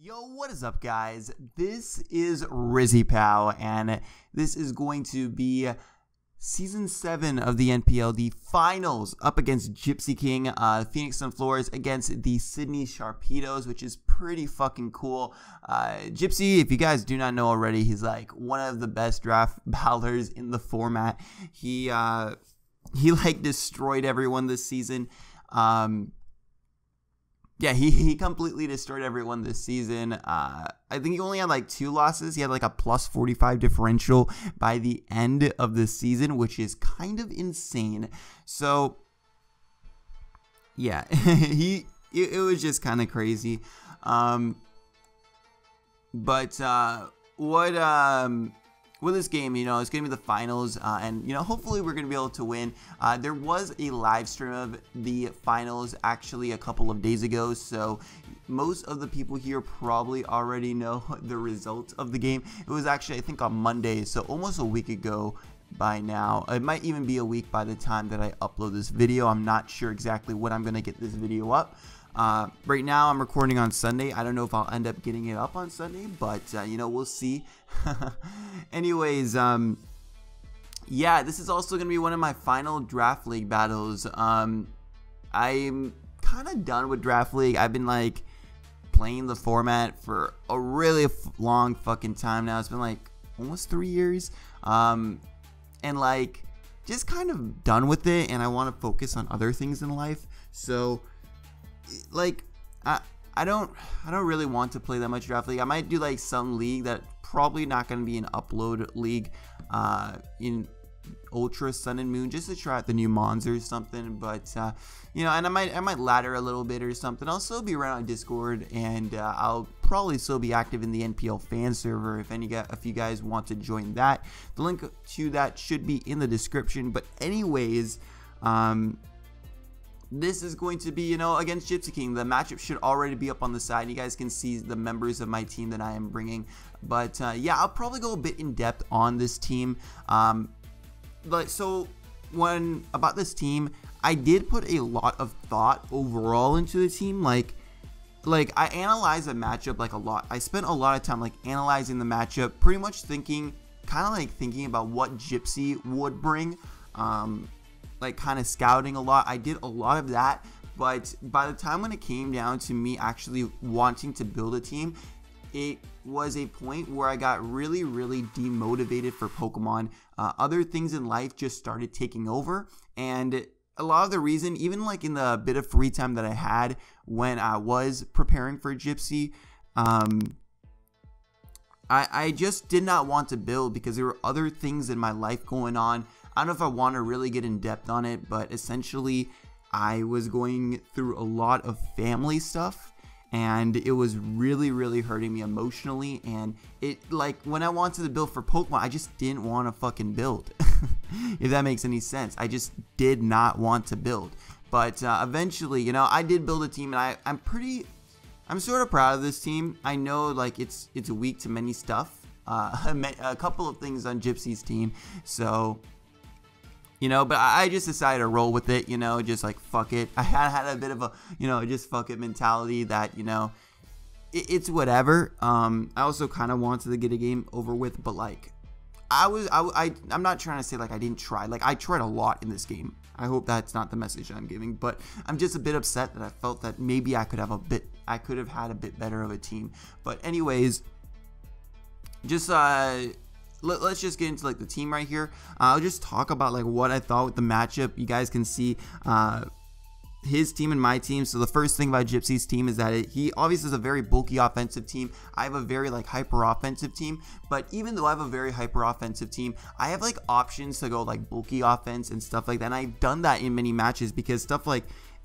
Yo, what is up, guys? This is RizzyPOW, and this is going to be Season 7 of the NPL, the finals, up against Gypsy King, Phoenix Sunflowers against the Sydney Sharpedoes, which is pretty fucking cool. Gypsy, if you guys do not know already, he's like one of the best draft bowlers in the format. He like destroyed everyone this season. Yeah, he completely destroyed everyone this season. I think he only had like 2 losses. He had like a plus 45 differential by the end of the season, which is kind of insane. So, yeah, it was just kind of crazy. With this game, you know, it's going to be the finals, and, you know, hopefully we're going to be able to win. There was a live stream of the finals actually a couple of days ago, so most of the people here probably already know the results of the game. It was actually, I think, on Monday, so almost a week ago by now. It might even be a week by the time that I upload this video. I'm not sure exactly when I'm going to get this video up. Right now I'm recording on Sunday. I don't know if I'll end up getting it up on Sunday, but you know, we'll see. Anyways, yeah, this is also gonna be one of my final draft league battles. I'm kind of done with draft league. I've been like playing the format for a really long fucking time now. It's been like almost 3 years, and like just kind of done with it, and I want to focus on other things in life. So like I don't really want to play that much draft league. I might do like some league that probably not going to be an upload league in Ultra Sun and Moon, just to try out the new mons or something. But you know, and I might ladder a little bit or something. I'll still be around on Discord, and I'll probably still be active in the NPL fan server if you guys want to join that. The link to that should be in the description. But anyways, this is going to be, you know, against Gypsy King. The matchup should already be up on the side. You guys can see the members of my team that I am bringing. But yeah, I'll probably go a bit in depth on this team. So about this team, I did put a lot of thought overall into the team. Like I analyzed the matchup like a lot. I spent a lot of time like analyzing the matchup, pretty much thinking about what Gypsy would bring. Like kind of scouting a lot. I did a lot of that, but by the time when it came down to me actually wanting to build a team, it was a point where I got really demotivated for Pokemon. Other things in life just started taking over, and a lot of the reason, even like in the bit of free time that I had when I was preparing for Gypsy, I just did not want to build because there were other things in my life going on. I don't know if I want to really get in depth on it, but essentially I was going through a lot of family stuff, and it was really hurting me emotionally. And it, like, when I wanted to build for Pokemon, I just didn't want to fucking build. If that makes any sense. I just did not want to build. But eventually, you know, I did build a team, and I'm sort of proud of this team. I know like it's weak to many stuff, a couple of things on Gypsy's team, so you know, but I just decided to roll with it, you know, just like fuck it. I had a bit of a, you know, just fuck it mentality that, you know, it's whatever. I also kind of wanted to get a game over with, but like I'm not trying to say like I didn't try. Like I tried a lot in this game. I hope that's not the message I'm giving, but I'm just a bit upset that I felt that maybe I could have had a bit better of a team. But anyways, just let's just get into like the team right here. I'll just talk about like what I thought with the matchup. You guys can see his team and my team. So the first thing about Gypsy's team is that he obviously is a very bulky offensive team. I have a very like hyper offensive team, but even though I have a very hyper offensive team, I have like options to go like bulky offense and stuff like that. And I've done that in many matches because stuff like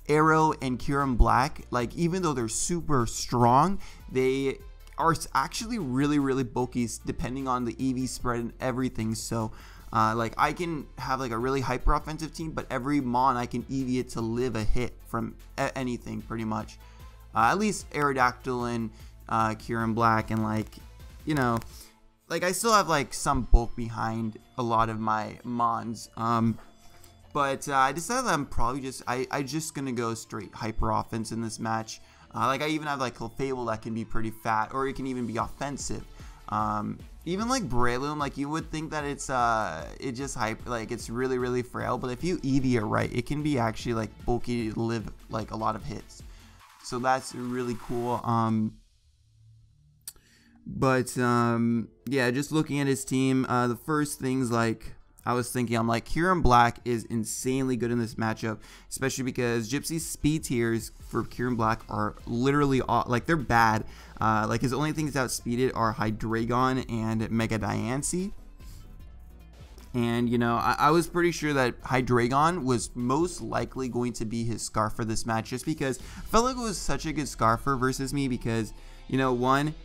Arrow and Kyurem Black, like even though they're super strong, they are actually really bulky depending on the EV spread and everything. So like I can have like a really hyper offensive team, but every mon I can EV it to live a hit from anything pretty much. At least Aerodactyl and Kyurem Black, and like, you know, like I still have like some bulk behind a lot of my mons. But I decided that I'm probably just gonna go straight hyper offense in this match. Like I even have like Clefable that can be pretty fat, or it can even be offensive. Even like Breloom, like you would think that it's it just hype, like it's really frail, but if you EV it right, it can be actually like bulky to live like a lot of hits. So that's really cool. Yeah, just looking at his team, the first things like I was thinking, I'm like, Kyurem Black is insanely good in this matchup, especially because Gypsy's speed tiers for Kyurem Black are literally like they're bad. Like his only things outspeeded are Hydreigon and Mega Diancie. And you know, I was pretty sure that Hydreigon was most likely going to be his Scarf for this match, just because I felt like it was such a good Scarfer versus me, because you know, one,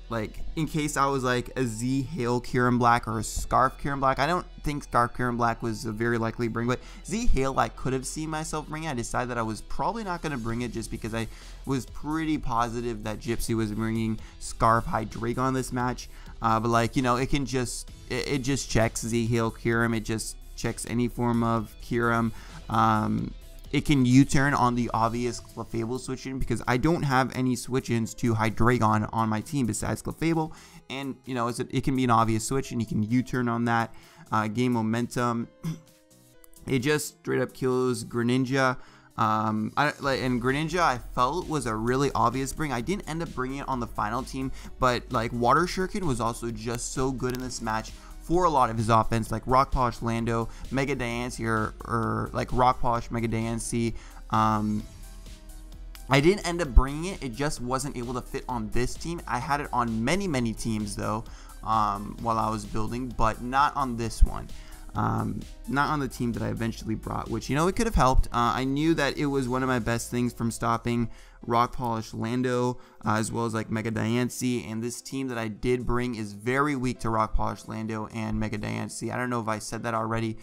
like in case I was like a Z Hail Kyurem Black or a Scarf Kyurem Black, I don't think Scarf Kyurem Black was a very likely bring, but Z Hail I could have seen myself bringing. I decided that I was probably not going to bring it just because I was pretty positive that Gypsy was bringing Scarf Hydreigon this match. But like, you know, it can just it just checks Z Hail Kyurem, it just checks any form of Kyurem. It can U-turn on the obvious Clefable switch-in, because I don't have any switch-ins to Hydreigon on my team besides Clefable, and you know, it can be an obvious switch and you can U-turn on that. Gain momentum. It just straight up kills Greninja. And Greninja I felt was a really obvious bring. I didn't end up bringing it on the final team, but like Water Shuriken was also just so good in this match for a lot of his offense, like Rock Polish Lando, Mega Diancie, or like Rock Polish Mega Diancie. I didn't end up bringing it. It just wasn't able to fit on this team. I had it on many teams though, while I was building, but not on this one. Not on the team that I eventually brought, which, you know, it could have helped. I knew that it was one of my best things from stopping Rock Polish Lando, as well as like Mega Diancie, and this team that I did bring is very weak to Rock Polish Lando and Mega Diancie. I don't know if I said that already.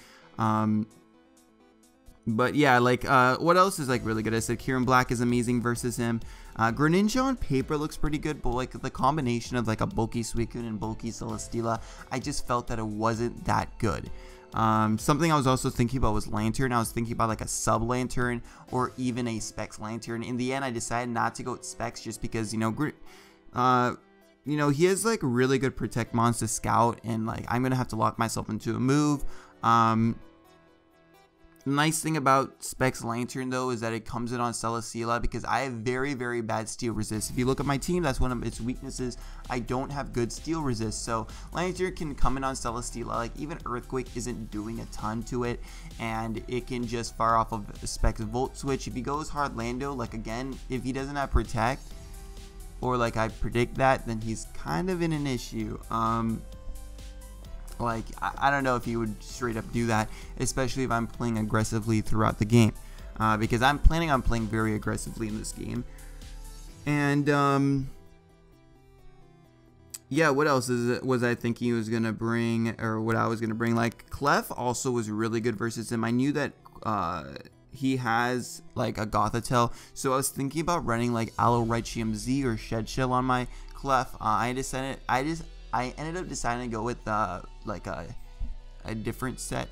But yeah, like what else is like really good? I said Kyurem Black is amazing versus him. Greninja on paper looks pretty good, but like the combination of like a bulky Suicune and bulky Celesteela, I just felt that it wasn't that good. Something I was also thinking about was Lantern. I was thinking about like a sub Lantern or even a Specs Lantern. In the end, I decided not to go with Specs just because, you know, he has like really good Protect Monster Scout, and like I'm gonna have to lock myself into a move. Nice thing about Specs Lantern though is that it comes in on Celesteela, because I have very bad steel resist. If you look at my team, that's one of its weaknesses. I don't have good steel resist, so Lantern can come in on Celesteela. Like even Earthquake isn't doing a ton to it, and it can just fire off of Specs Volt Switch. If he goes hard Lando, like again, if he doesn't have Protect, or like I predict that, then he's kind of in an issue. Like I don't know if he would straight up do that, especially if I'm playing aggressively throughout the game, because I'm planning on playing very aggressively in this game. And yeah, what else was I thinking he was gonna bring, or what I was gonna bring? Like Clef also was really good versus him. I knew that he has like a Gothitelle, so I was thinking about running like Aloysium Z or Shed Shell on my Clef. I ended up deciding to go with like a different set,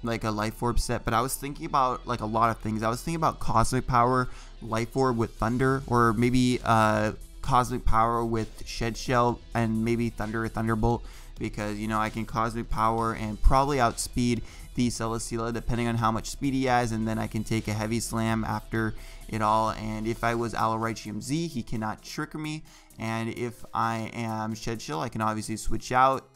like a Life Orb set, but I was thinking about like a lot of things. I was thinking about Cosmic Power Life Orb with Thunder, or maybe Cosmic Power with Shed Shell and maybe Thunder or Thunderbolt, because you know I can Cosmic Power and probably outspeed the Celesteela depending on how much speed he has, and then I can take a Heavy Slam after it all. And if I was Aloysium Z, he cannot trick me, and if I am Shed Shell, I can obviously switch out.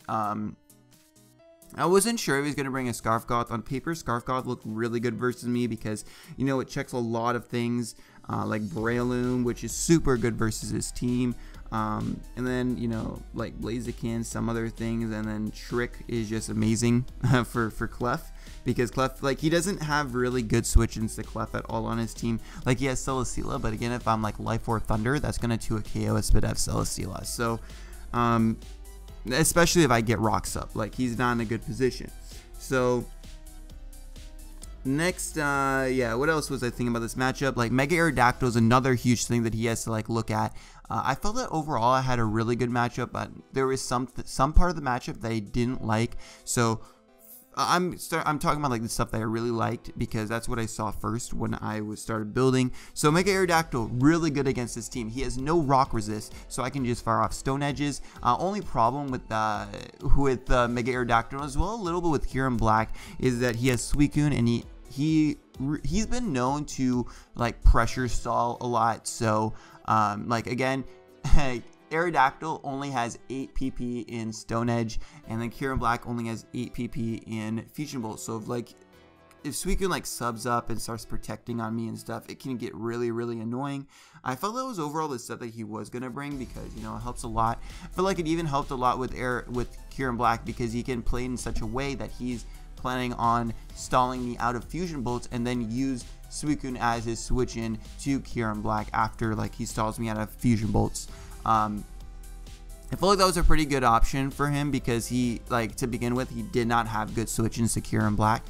I wasn't sure if he was going to bring a Scarf Goth. On paper, Scarf Goth looked really good versus me because, you know, it checks a lot of things, like Breloom, which is super good versus his team. And then, you know, like Blaziken, some other things, and then Trick is just amazing for Clef, because Clef, like, he doesn't have really good switch-ins to Clef at all on his team. Like, he has Celesteela, but again, if I'm like Life or Thunder, that's going to 2 KO a Spidef Celesteela. So, especially if I get rocks up, like, he's not in a good position. So next, yeah, what else was I thinking about this matchup? Like, Mega Aerodactyl is another huge thing that he has to like look at. I felt that overall I had a really good matchup, but there was some part of the matchup that I didn't like. So I'm talking about like the stuff that I really liked because that's what I saw first when I started building. So Mega Aerodactyl, really good against this team. He has no rock resist, so I can just fire off stone edges. Only problem with Mega Aerodactyl as well, a little bit with Kieran Black, is that he has Suicune and he's been known to like pressure stall a lot. So like again, Aerodactyl only has 8 PP in Stone Edge, and then Kieran Black only has 8 PP in Fusion Bolt. So if Suicune like subs up and starts protecting on me and stuff, it can get really, really annoying. I felt that was overall the stuff that he was gonna bring because, you know, it helps a lot. I feel like it even helped a lot with Kieran Black because he can play in such a way that he's planning on stalling me out of Fusion Bolts and then use Suicune as his switch in to Kieran Black after like he stalls me out of Fusion Bolts. I feel like that was a pretty good option for him because he, like, to begin with, he did not have good switch-ins to Kieran Black.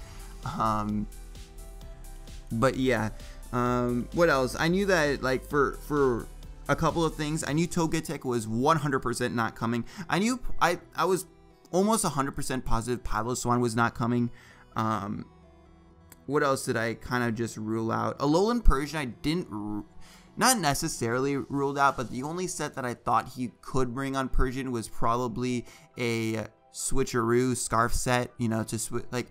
But yeah, what else? I knew that, like, for a couple of things, I knew Togetic was 100% not coming. I was almost 100% positive Piloswine was not coming. What else did I kind of just rule out? Alolan Persian, I didn't not necessarily ruled out, but the only set that I thought he could bring on Persian was probably a switcheroo Scarf set, you know, to switch. Like,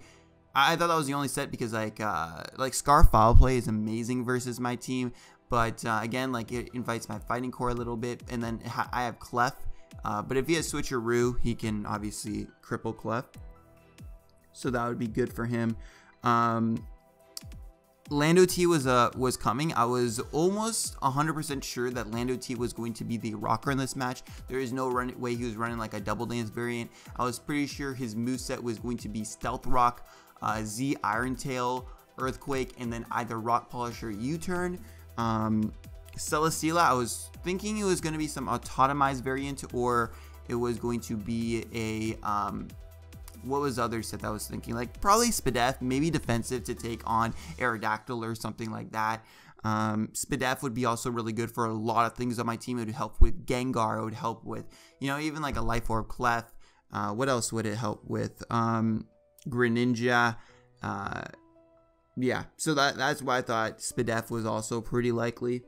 I thought that was the only set because like Scarf Foul Play is amazing versus my team, but again, like it invites my fighting core a little bit, and then I have Clef, but if he has switcheroo, he can obviously cripple Clef, so that would be good for him. Lando T was coming. I was almost 100% sure that Lando T was going to be the rocker in this match. There is no way he was running like a double dance variant. I was pretty sure his moveset was going to be Stealth Rock, Z Iron Tail, Earthquake, and then either Rock Polish or U-Turn. Celesteela, I was thinking it was going to be some autotomized variant, or it was going to be a what was the other set that I was thinking? Like probably Spadef, maybe defensive to take on Aerodactyl or something like that. Spadef would be also really good for a lot of things on my team. It would help with Gengar. It would help with, you know, even like a Life Orb Clef. What else would it help with? Greninja. Yeah, so that's why I thought Spadef was also pretty likely.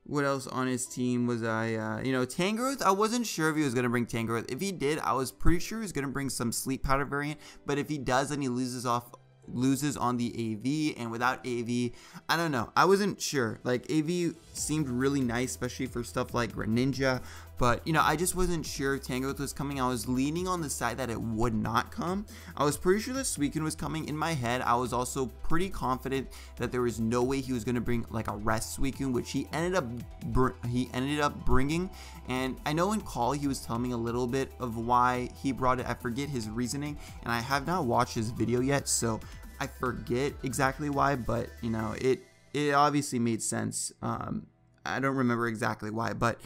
What else on his team was I, you know, Tangrowth, I wasn't sure if he was going to bring Tangrowth. If he did, I was pretty sure he was going to bring some Sleep Powder variant, but if he does, then he loses on the AV, and without AV, I don't know. I wasn't sure. Like, AV seemed really nice, especially for stuff like Greninja, but, you know, I just wasn't sure if Tangrowth was coming. I was leaning on the side that it would not come. I was pretty sure that Suicune was coming. In my head, I was also pretty confident that there was no way he was going to bring, like, a Rest Suicune, which he ended up bringing, and I know in Call he was telling me a little bit of why he brought it. I forget his reasoning, and I have not watched his video yet, so I forget exactly why, but, you know, it obviously made sense. I don't remember exactly why, but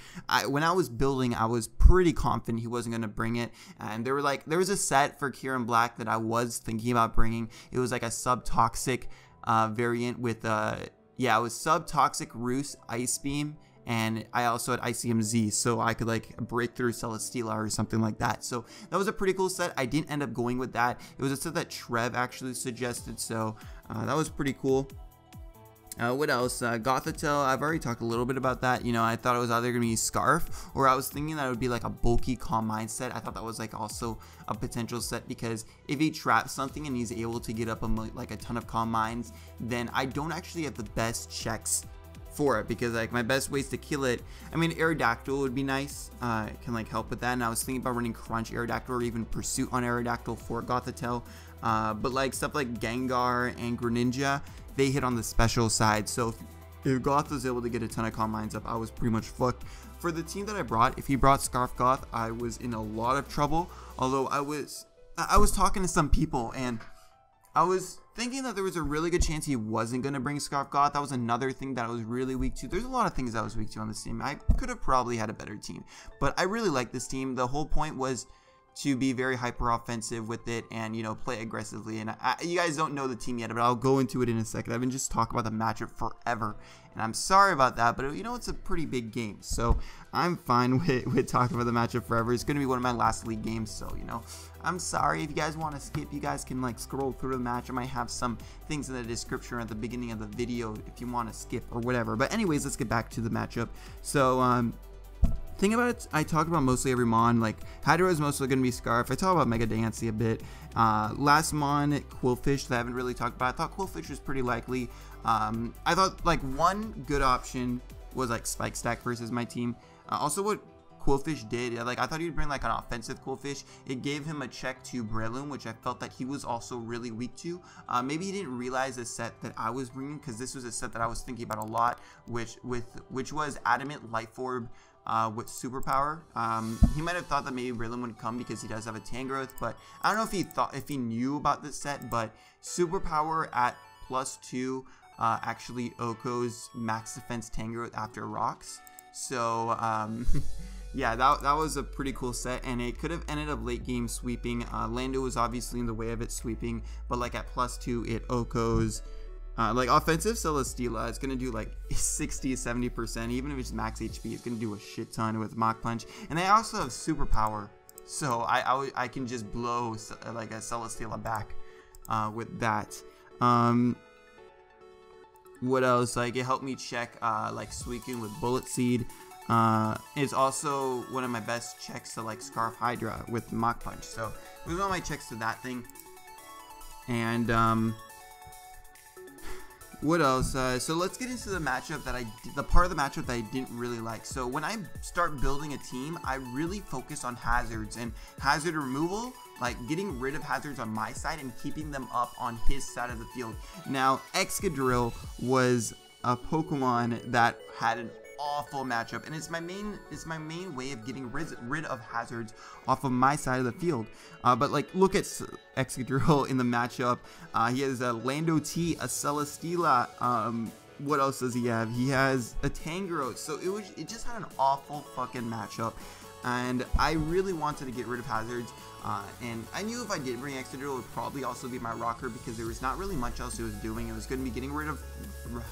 when I was building, I was pretty confident he wasn't going to bring it. And there was a set for Kieran Black that I was thinking about bringing. It was like a Subtoxic variant with, yeah, it was Subtoxic Roost Ice Beam. And I also had ICMZ, so I could like break through Celesteela or something like that. So that was a pretty cool set. I didn't end up going with that. It was a set that Trev actually suggested, so that was pretty cool. What else? Gothitelle, I've already talked a little bit about that. You know, I thought it was either going to be Scarf, or I was thinking that it would be like a bulky Calm Mind set. I thought that was like also a potential set, because if he traps something and he's able to get up like a ton of Calm Minds, then I don't actually have the best checks for it, because like my best ways to kill it, I mean, Aerodactyl would be nice. It can like help with that, and I was thinking about running Crunch Aerodactyl or even Pursuit on Aerodactyl for Gothitelle, but like stuff like Gengar and Greninja, they hit on the special side, so if Goth was able to get a ton of Calm Minds up, I was pretty much fucked. For the team that I brought, if he brought Scarf Goth, I was in a lot of trouble, although I was talking to some people, and I was thinking that there was a really good chance he wasn't going to bring Scarf Goth. That was another thing that I was really weak to. There's a lot of things I was weak to on this team. I could have probably had a better team, but I really like this team. The whole point was to be very hyper offensive with it and, you know, play aggressively. And you guys don't know the team yet, but I'll go into it in a second. I've been just talking about the matchup forever, and I'm sorry about that, but you know, it's a pretty big game, so I'm fine with talking about the matchup forever. It's going to be one of my last league games, so, you know, I'm sorry. If you guys want to skip, you guys can like scroll through the match. I might have some things in the description or at the beginning of the video if you want to skip or whatever. But anyways, let's get back to the matchup. So thing about it, I talked about mostly every mon. Like Hydra is mostly going to be Scarf. I talk about Mega Dancy a bit. Last mon, Quillfish, that I haven't really talked about. I thought Quillfish was pretty likely. I thought like one good option was like Spike Stack versus my team. Also, what Quillfish did, like I thought he'd bring like an offensive Quillfish. It gave him a check to Breloom, which I felt that he was also really weak to. Maybe he didn't realize the set that I was bringing, because this was a set that I was thinking about a lot, which was Adamant Life Orb. With superpower. He might have thought that maybe Breloom would come because he does have a Tangrowth, but I don't know if he knew about this set. But superpower at +2 actually Oko's max defense Tangrowth after rocks. So yeah, that was a pretty cool set, and it could have ended up late game sweeping. Lando was obviously in the way of it sweeping, but like at +2 it Oko's like offensive Celesteela, it's gonna do like 60-70%. Even if it's max HP, it's gonna do a shit ton with Mach Punch. And they also have superpower, so I can just blow like a Celesteela back with that. What else? Like it helped me check like Suicune with Bullet Seed. It's also one of my best checks to like Scarf Hydra with Mach Punch. So it was one of my checks to that thing. And what else? So let's get into the matchup the part of the matchup that I didn't really like. So when I start building a team, I really focus on hazards and hazard removal, like getting rid of hazards on my side and keeping them up on his side of the field. Now, Excadrill was a Pokemon that had an awful matchup, and it's my main way of getting rid of hazards off of my side of the field. But like, look at Excadrill in the matchup. He has a Lando T, a Celesteela. What else does he have? He has a Tangrowth. So it just had an awful fucking matchup, and I really wanted to get rid of hazards. And I knew if I did bring Excadrill, it would probably also be my rocker, because there was not really much else it was doing. It was going to be getting rid of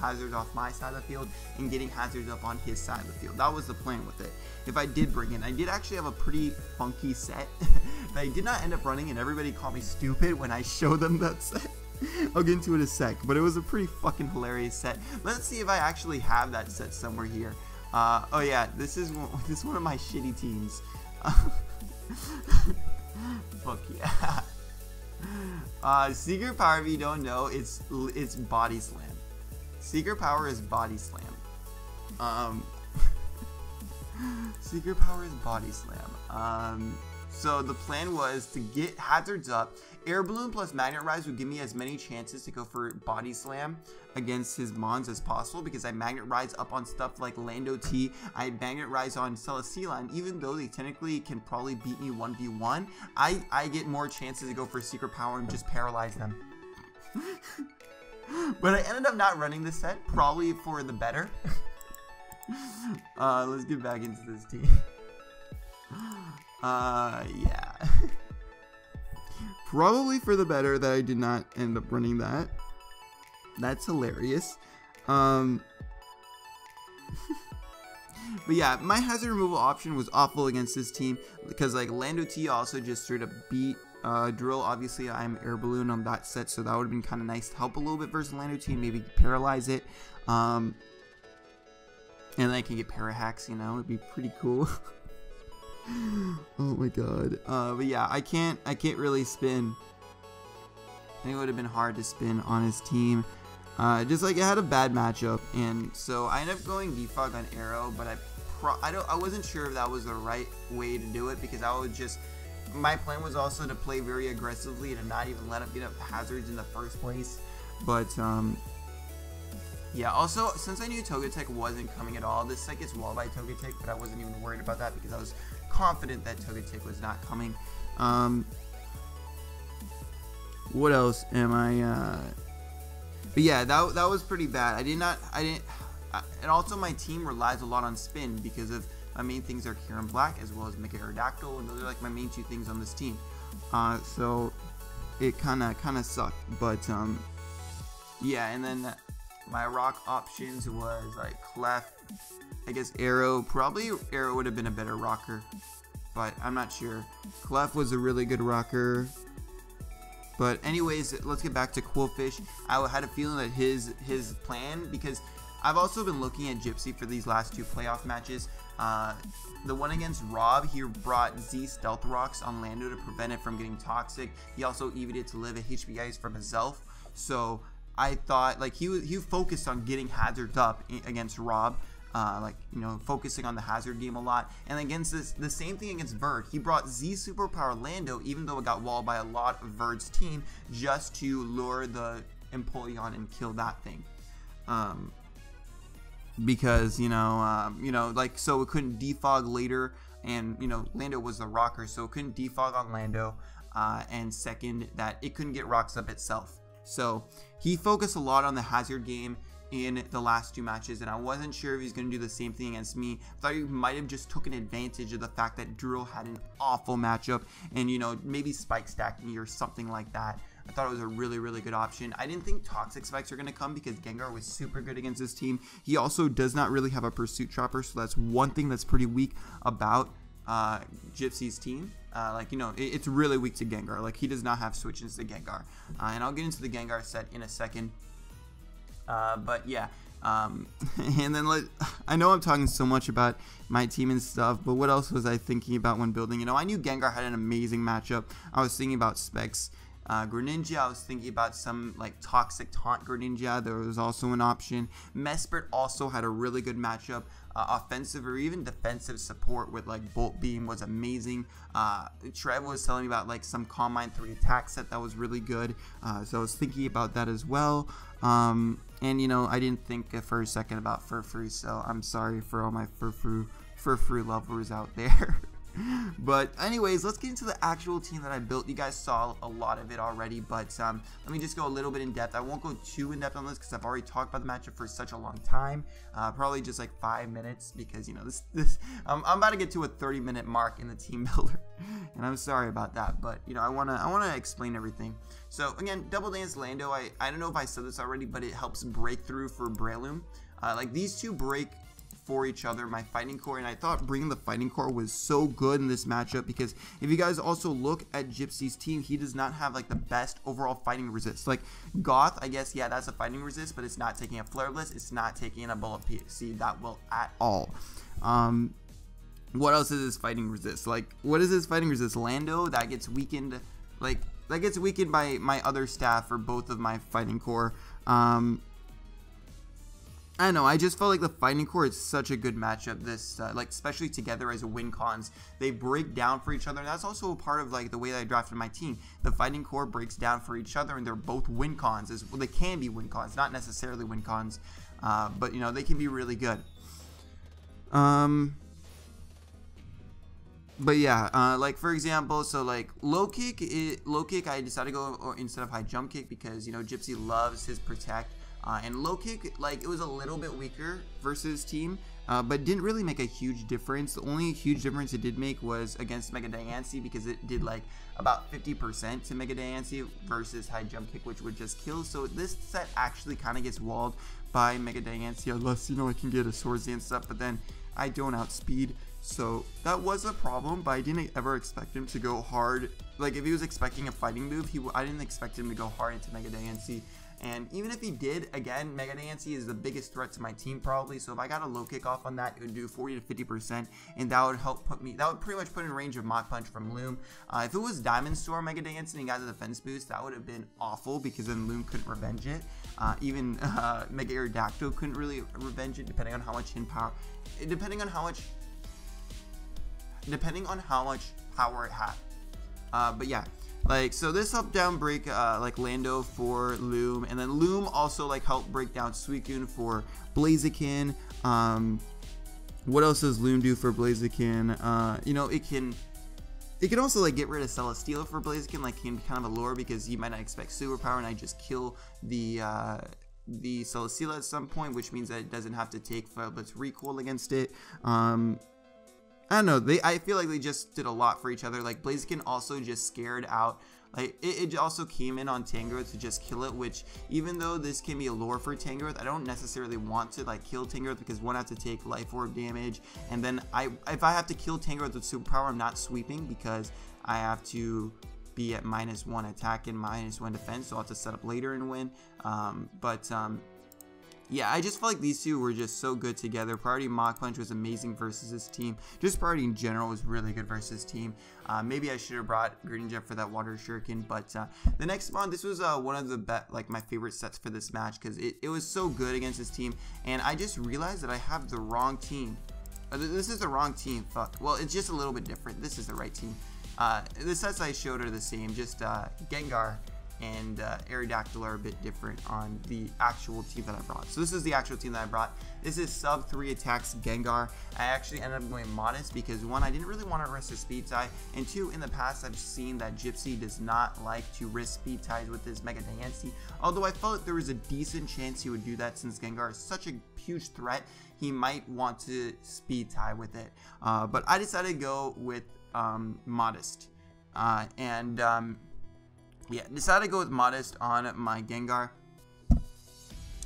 hazards off my side of the field and getting hazards up on his side of the field. That was the plan with it. If I did bring it, I did actually have a pretty funky set that I did not end up running, and everybody called me stupid when I showed them that set. I'll get into it in a sec, but it was a pretty fucking hilarious set. Let's see if I actually have that set somewhere here. Oh yeah, this is one of my shitty teams. Fuck yeah. Secret Power, if you don't know, it's Body Slam. Secret Power is Body Slam. Secret Power is Body Slam. So the plan was to get hazards up. Air Balloon plus Magnet Rise would give me as many chances to go for Body Slam against his mons as possible, because I Magnet Rise up on stuff like Lando T, I Magnet Rise on Celesteela, and even though they technically can probably beat me 1v1, I get more chances to go for Secret Power and just paralyze them. But I ended up not running this set, probably for the better. Let's get back into this team. Yeah. Probably for the better that I did not end up running that. That's hilarious. But yeah, my hazard removal option was awful against this team, because like Lando T also just straight up beat Drill. Obviously I'm Air Balloon on that set, so that would have been kind of nice to help a little bit versus Lando T, maybe paralyze it. And then I can get Parahacks, you know, it'd be pretty cool. Oh my god. But yeah, I can't really spin. I think it would have been hard to spin on his team. Just like it had a bad matchup, and so I ended up going Defog on Arrow, but I wasn't sure if that was the right way to do it, because I would just, my plan was also to play very aggressively to not even let him get up hazards in the first place. But yeah, also since I knew Togetic wasn't coming at all, this set gets walled by Togetic, but I wasn't even worried about that because I was confident that Togetic was not coming. What else am I? But yeah, that was pretty bad. And also my team relies a lot on spin because of my main things are Kieran Black as well as Mega Aerodactyl, and those are like my main 2 things on this team. So it kind of sucked, but yeah. And then my rock options was like Clef, I guess Arrow. Probably Arrow would have been a better rocker, but I'm not sure. Clef was a really good rocker. But anyways, let's get back to Quillfish. I had a feeling that his plan, because I've also been looking at Gypsy for these last 2 playoff matches. The one against Rob, he brought Z Stealth Rocks on Lando to prevent it from getting toxic. He also EV'd it to live a HP ice from himself. So I thought like he focused on getting hazards up against Rob. Like, you know, focusing on the hazard game a lot. And against the same thing against Verd, he brought Z Superpower Lando, even though it got walled by a lot of Verd's team, just to lure the Empoleon and kill that thing. Because you know, like, so it couldn't defog later, and you know, Lando was the rocker, so it couldn't defog on Lando, and second, that it couldn't get rocks up itself. So he focused a lot on the hazard game in the last 2 matches, and I wasn't sure if he's going to do the same thing against me. I thought he might have just taken advantage of the fact that Drill had an awful matchup, and you know, maybe spike stack me or something like that. I thought it was a really, really good option. I didn't think Toxic Spikes are going to come because Gengar was super good against this team. He also does not really have a Pursuit Trapper, so that's one thing that's pretty weak about Gypsy's team. Like, you know, it's really weak to Gengar. Like, he does not have switches to Gengar. And I'll get into the Gengar set in a second. But yeah, and then I know I'm talking so much about my team and stuff, but what else was I thinking about when building? You know, I knew Gengar had an amazing matchup. I was thinking about Specs Greninja. I was thinking about some like Toxic Taunt Greninja. There was also an option. Mesprit also had a really good matchup. Offensive or even defensive support with like Bolt Beam was amazing. Trev was telling me about like some Calm Mind 3 attack set that was really good. So I was thinking about that as well. And you know, I didn't think for a second about Furfrou, so I'm sorry for all my Furfrou lovers out there. But anyways, let's get into the actual team that I built. You guys saw a lot of it already, but let me just go a little bit in depth. I won't go too in depth on this because I've already talked about the matchup for such a long time, probably just like 5 minutes, because you know I'm about to get to a 30-minute mark in the team builder, and I'm sorry about that, but you know, I wanna explain everything. So again, Double Dance Lando, I don't know if I said this already, but it helps break through for Breloom. Like, these two break for each other, my Fighting Core, and I thought bringing the Fighting Core was so good in this matchup, because if you guys also look at Gypsy's team, he does not have like the best overall fighting resist. Like Goth, I guess, yeah, that's a fighting resist, but it's not taking a Flare Blitz, it's not taking a Bullet PC that well at all. What else is his fighting resist? Like, what is his fighting resist? Lando, that gets weakened, like that gets weakened by my other staff for both of my Fighting Core. I don't know, I just felt like the Fighting Core is such a good matchup, this like, especially together as a win cons. They break down for each other, and that's also a part of like the way that I drafted my team. The Fighting Core breaks down for each other, and they're both win cons. Well, they can be win cons, not necessarily win cons, but you know, they can be really good. But yeah, like for example, so like low kick, I decided to go instead of high jump kick because, you know, Gypsy loves his protect. And low kick, like, it was a little bit weaker versus team, but didn't really make a huge difference. The only huge difference it did make was against Mega Diancie, because it did like about 50% to Mega Diancie versus high jump kick, which would just kill. So this set actually kind of gets walled by Mega Diancie, unless, you know, I can get a Swordsy and stuff, but then I don't outspeed. So that was a problem, but I didn't ever expect him to go hard. Like, if he was expecting a fighting move, I didn't expect him to go hard into Mega Diancie. And even if he did, again, Mega Diancie is the biggest threat to my team probably. So if I got a low kick off on that, it would do 40 to 50%, and that would help put me. That would pretty much put in range of Mach Punch from Loom. If it was Diamond Storm Mega Diancie and he got the defense boost, that would have been awful, because then Loom couldn't revenge it. Even Mega Aerodactyl couldn't really revenge it, depending on how much hit power. Depending on how much power it had. But yeah. Like, so this helped down break like Lando for Loom, and then Loom also like helped break down Suicune for Blaziken. What else does Loom do for Blaziken? You know, it can also like get rid of Celesteela for Blaziken, like kind of a lure, because you might not expect superpower, and I just kill the Celesteela at some point, which means that it doesn't have to take Fire Blitz recoil against it. I don't know, I feel like they just did a lot for each other. Like Blaziken also just scared out, like it also came in on Tangrowth to just kill it, which even though this can be a lure for Tangrowth, I don't necessarily want to like kill Tangrowth, because one, I have to take life orb damage, and then if I have to kill Tangrowth with superpower, I'm not sweeping because I have to be at -1 attack and -1 defense, so I'll have to set up later and win. Yeah, I just feel like these two were just so good together. Priority Mach Punch was amazing versus his team. Just Priority in general was really good versus his team. Maybe I should have brought Greninja for that Water Shuriken, but the next spawn, this was one of the my favorite sets for this match, because it was so good against his team, and I just realized that I have the wrong team. This is the wrong team. Fuck. Well, it's just a little bit different. This is the right team. The sets I showed are the same, just Gengar and Aerodactyl are a bit different on the actual team that I brought. So this is the actual team that I brought. This is sub 3 attacks Gengar. I actually ended up going Modest because, one, I didn't really want to risk a speed tie, and two, in the past I've seen that Gypsy does not like to risk speed ties with his Mega Diancie, although I felt like there was a decent chance he would do that since Gengar is such a huge threat. He might want to speed tie with it, but I decided to go with Modest, yeah, decided to go with Modest on my Gengar.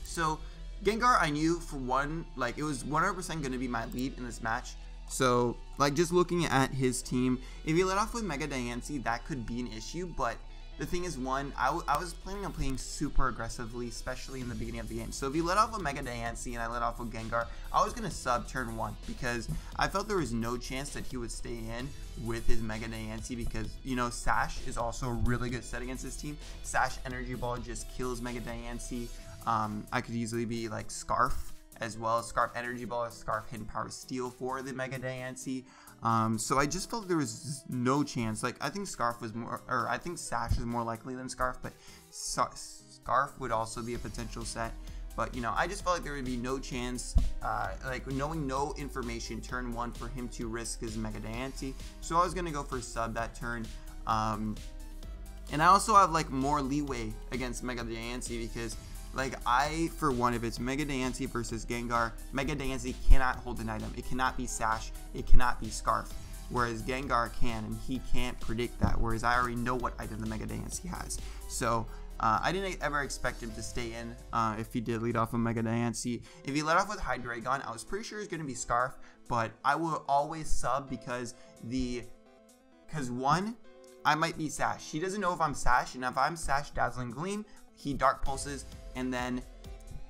So Gengar, I knew for one, like it was 100% going to be my lead in this match. So like just looking at his team, if you let off with Mega Diancie, that could be an issue. But the thing is, one, I was planning on playing super aggressively, especially in the beginning of the game. So if you let off with Mega Diancie and I let off with Gengar, I was going to sub turn 1 because I felt there was no chance that he would stay in with his Mega Diancie, because, you know, Sash is also a really good set against his team. Sash Energy Ball just kills Mega Diancie. I could easily be like Scarf as well. Scarf Energy Ball, Scarf Hidden Power Steel for the Mega Diancie. So I just felt there was no chance. Like I think Scarf was more, or I think Sash is more likely than Scarf, but Scarf would also be a potential set. But you know, I just felt like there would be no chance, like knowing no information turn 1 for him to risk his Mega Diancie. So I was gonna go for sub that turn. And I also have like more leeway against Mega Diancie because, like, for one, if it's Mega Diancie versus Gengar, Mega Diancie cannot hold an item. It cannot be Sash. It cannot be Scarf. Whereas Gengar can, and he can't predict that. Whereas I already know what item the Mega Diancie has. So I didn't ever expect him to stay in if he did lead off with Mega Diancie. If he led off with Hydreigon, I was pretty sure it was going to be Scarf. But I will always sub because one, I might be Sash. He doesn't know if I'm Sash, and if I'm Sash Dazzling Gleam, he Dark Pulses, and then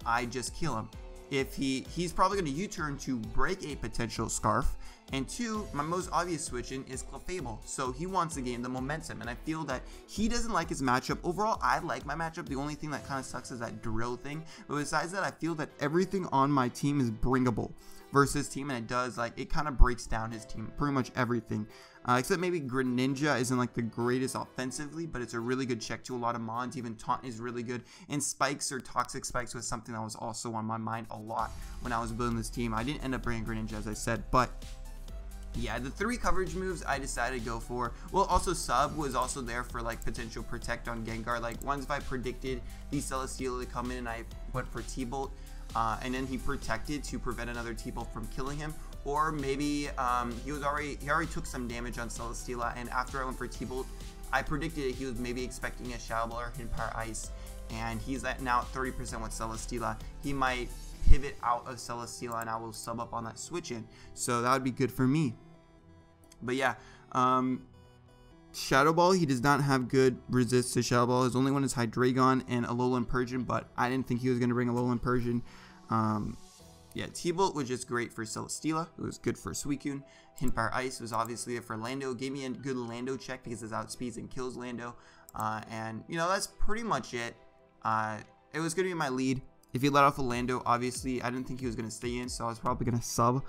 I just kill him. If he's probably going to U-turn to break a potential Scarf, and two, my most obvious switch in is Clefable, so he wants to gain the momentum, and I feel that he doesn't like his matchup. Overall, I like my matchup. The only thing that kind of sucks is that drill thing, but besides that, I feel that everything on my team is bringable versus team, and it does, like, it kind of breaks down his team, pretty much everything. Except maybe Greninja isn't like the greatest offensively, but it's a really good check to a lot of mons. Even Taunt is really good, and Spikes or Toxic Spikes was something that was also on my mind a lot when I was building this team. I didn't end up bringing Greninja, as I said, but yeah, the 3 coverage moves I decided to go for. Well, also Sub was also there for like potential protect on Gengar. Like once if I predicted the Celesteela to come in and I went for T-Bolt, and then he protected to prevent another T-Bolt from killing him. Or maybe he already took some damage on Celesteela, and after I went for T-Bolt, I predicted he was maybe expecting a Shadow Ball or Hidden Power Ice, and he's now at 30% with Celesteela. He might pivot out of Celesteela, and I will sub up on that switch in. So that would be good for me. But yeah, Shadow Ball, he does not have good resist to Shadow Ball. His only one is Hydreigon and Alolan Persian, but I didn't think he was going to bring Alolan Persian. Yeah, T-Bolt was just great for Celesteela. It was good for Suicune. Hidden Power Ice was obviously there for Lando. Gave me a good Lando check because it outspeeds and kills Lando. And, you know, that's pretty much it. It was going to be my lead. If he let off a Lando, obviously, I didn't think he was going to stay in, so I was probably going to sub.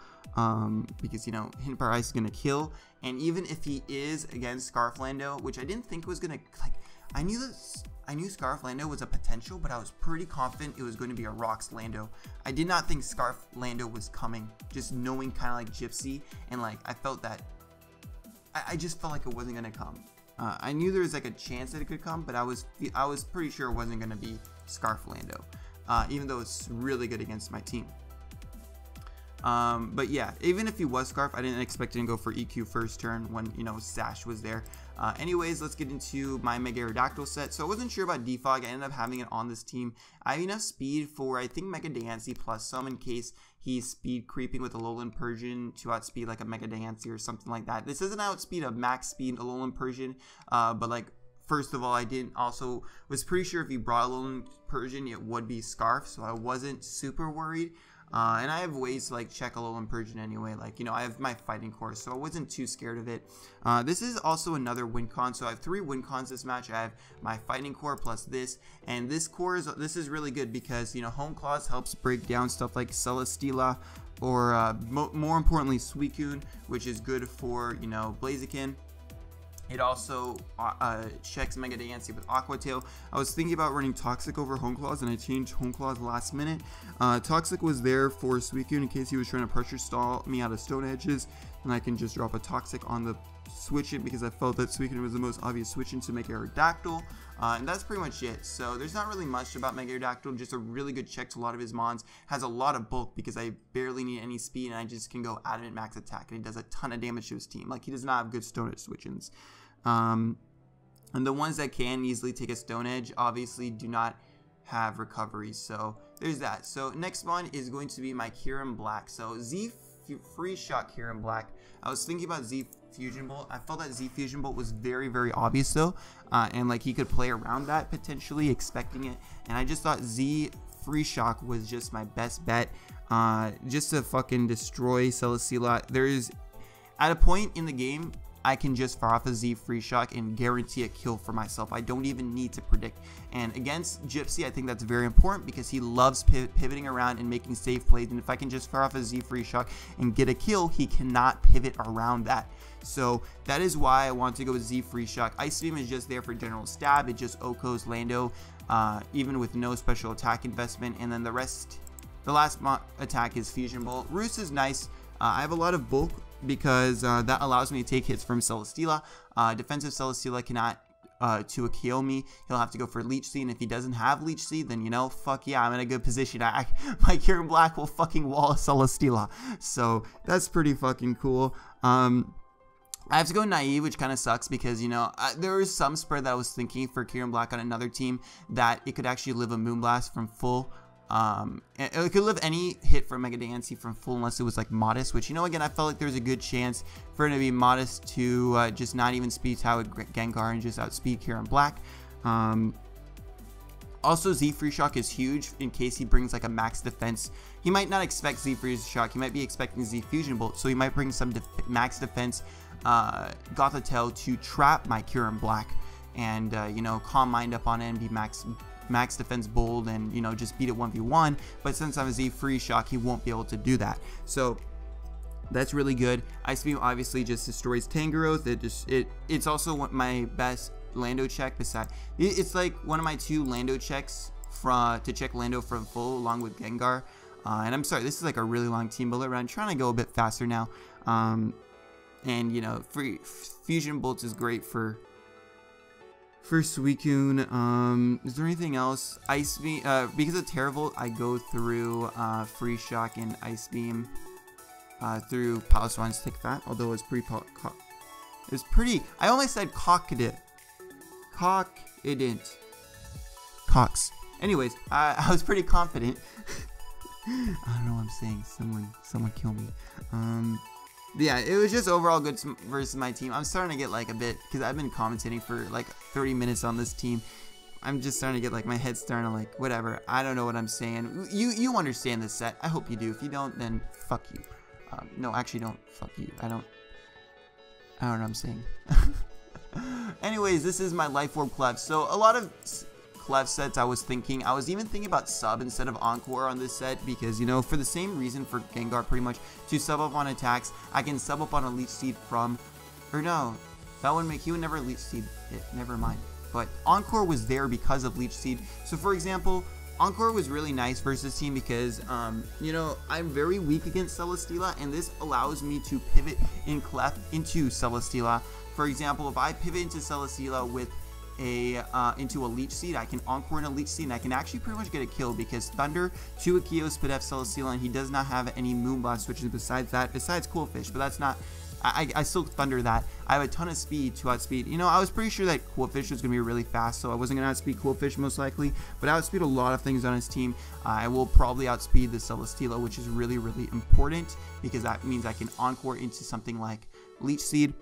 Because, you know, Hidden Power Ice is going to kill. And even if he is against Scarf Lando, which I didn't think was going to, like, I knew Scarf Lando was a potential, but I was pretty confident it was going to be a Rocks Lando. I did not think Scarf Lando was coming, just knowing kind of like Gypsy, and like I felt that, I just felt like it wasn't going to come. I knew there was like a chance that it could come, but I was pretty sure it wasn't going to be Scarf Lando, even though it's really good against my team. But yeah, even if he was Scarf, I didn't expect him to go for EQ first turn when, you know, Sash was there. Anyways, let's get into my Mega Aerodactyl set. So I wasn't sure about Defog. I ended up having it on this team. I have enough speed for, I think, Mega Diancie plus some in case he's speed creeping with a Alolan Persian to outspeed like a Mega Diancie or something like that. This isn't outspeed a max speed Alolan Persian, but like, first of all, I was pretty sure if he brought Alolan Persian, it would be Scarf, so I wasn't super worried. And I have ways to like check Alolan Persian anyway, like, you know, I have my fighting course, so I wasn't too scared of it. This is also another win con, so I have 3 win cons this match. I have my fighting core plus this, and this is really good because, you know, Home Claws helps break down stuff like Celesteela or more importantly Suicune, which is good for, you know, Blaziken. It also checks Mega Diancie with Aqua Tail. I was thinking about running Toxic over Home Claws, and I changed Home Claws last minute. Toxic was there for Suicune in case he was trying to pressure stall me out of Stone Edges, and I can just drop a Toxic on the switch it because I felt that Suicune was the most obvious switch into Mega Aerodactyl. And that's pretty much it. So there's not really much about Mega Aerodactyl, just a really good check to a lot of his mons. Has a lot of bulk because I barely need any speed, and I just can go Adamant Max Attack, and he does a ton of damage to his team. Like, he does not have good Stone Edge switch-ins. And the ones that can easily take a Stone Edge obviously do not have recovery, so there's that. So next one is going to be my Kyurem Black. So Z Free Shot Kyurem Black. I was thinking about Z Fusion Bolt. I felt that Z Fusion Bolt was very, very obvious though, and like he could play around that potentially, expecting it. And I just thought Z Free Shock was just my best bet, just to fucking destroy Celesteela. There's at a point in the game I can just fire off a Z Free Shock and guarantee a kill for myself. I don't even need to predict. And against Gypsy, I think that's very important because he loves pivoting around and making safe plays. And if I can just fire off a Z Free Shock and get a kill, he cannot pivot around that. So that is why I want to go with Z Free Shock. Ice Beam is just there for general stab. It just OHKOs Lando, even with no special attack investment. And then the last attack is Fusion Bolt. Roost is nice. I have a lot of bulk because that allows me to take hits from Celesteela. Defensive Celesteela cannot to a KO me. He'll have to go for Leech Seed, and if he doesn't have Leech Seed, then, you know, fuck yeah, I'm in a good position. My Kyurem Black will fucking wall Celesteela, so that's pretty fucking cool. I have to go Naive, which kind of sucks because, you know, there is some spread that I was thinking for Kyurem Black on another team that it could actually live a Moonblast from full. It could live any hit from Mega Diancie from full unless it was like Modest, which, you know, again, I felt like there was a good chance for it to be Modest to just not even speed Tao with Gengar and just outspeed Kyurem Black. Also, Z Free Shock is huge in case he brings like a max defense. He might not expect Z Free Shock, he might be expecting Z Fusion Bolt, so he might bring some max defense Gothitelle to trap my Kyurem Black and, you know, Calm Mind up on it and be max defense bold and, you know, just beat it 1v1. But since I'm a Z Free Shock, he won't be able to do that, so that's really good. Ice Beam obviously just destroys Tangrowth. It's also my best Lando check. Besides, it's like one of my 2 Lando checks to check Lando from full along with Gengar. And I'm sorry, this is like a really long team builder, but I'm trying to go a bit faster now. And, you know, Fusion Bolts is great for Suicune. Is there anything else? Ice Beam, because of Terravolt, I go through Free Shock and Ice Beam through Power Swan's Thick Fat, although it's pretty, I almost said cockident. Cox. Anyways, I was pretty confident. I don't know what I'm saying. Someone kill me. Yeah, it was just overall good versus my team. I'm starting to get like a bit, because I've been commentating for like 30 minutes on this team. I'm just starting to get like my head starting to like, whatever. I don't know what I'm saying. You understand this set. I hope you do. If you don't, then fuck you. No, actually don't. Fuck you. I don't know what I'm saying. Anyways, this is my Life Orb Clef. So a lot of Clef sets I was even thinking about sub instead of Encore on this set because, you know, for the same reason for Gengar pretty much, to sub up on attacks, I can sub up on a Leech Seed from, or no, that would make, he would never Leech Seed it, never mind. But Encore was there because of Leech Seed. So for example, Encore was really nice versus team because, you know, I'm very weak against Celesteela, and this allows me to pivot in Clef into Celesteela. For example, if I pivot into Celesteela with into a Leech Seed. I can Encore in a Leech Seed, and I can actually pretty much get a kill because Thunder to Akio, Spadef, Celesteela, and he does not have any Moonblast switches besides Cool Fish, but that's not. I still Thunder that. I have a ton of speed to outspeed. You know, I was pretty sure that Cool Fish was going to be really fast, so I wasn't going to outspeed Cool Fish most likely, but I outspeed a lot of things on his team. I will probably outspeed the Celesteela, which is really, really important because that means I can Encore into something like Leech Seed,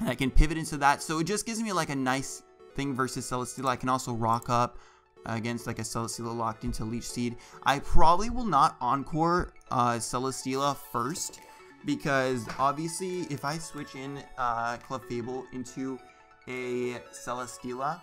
and I can pivot into that. So it just gives me like a nice thing versus Celesteela. I can also rock up against like a Celesteela locked into Leech Seed. I probably will not Encore Celesteela first, because obviously if I switch in Clefable into a Celesteela,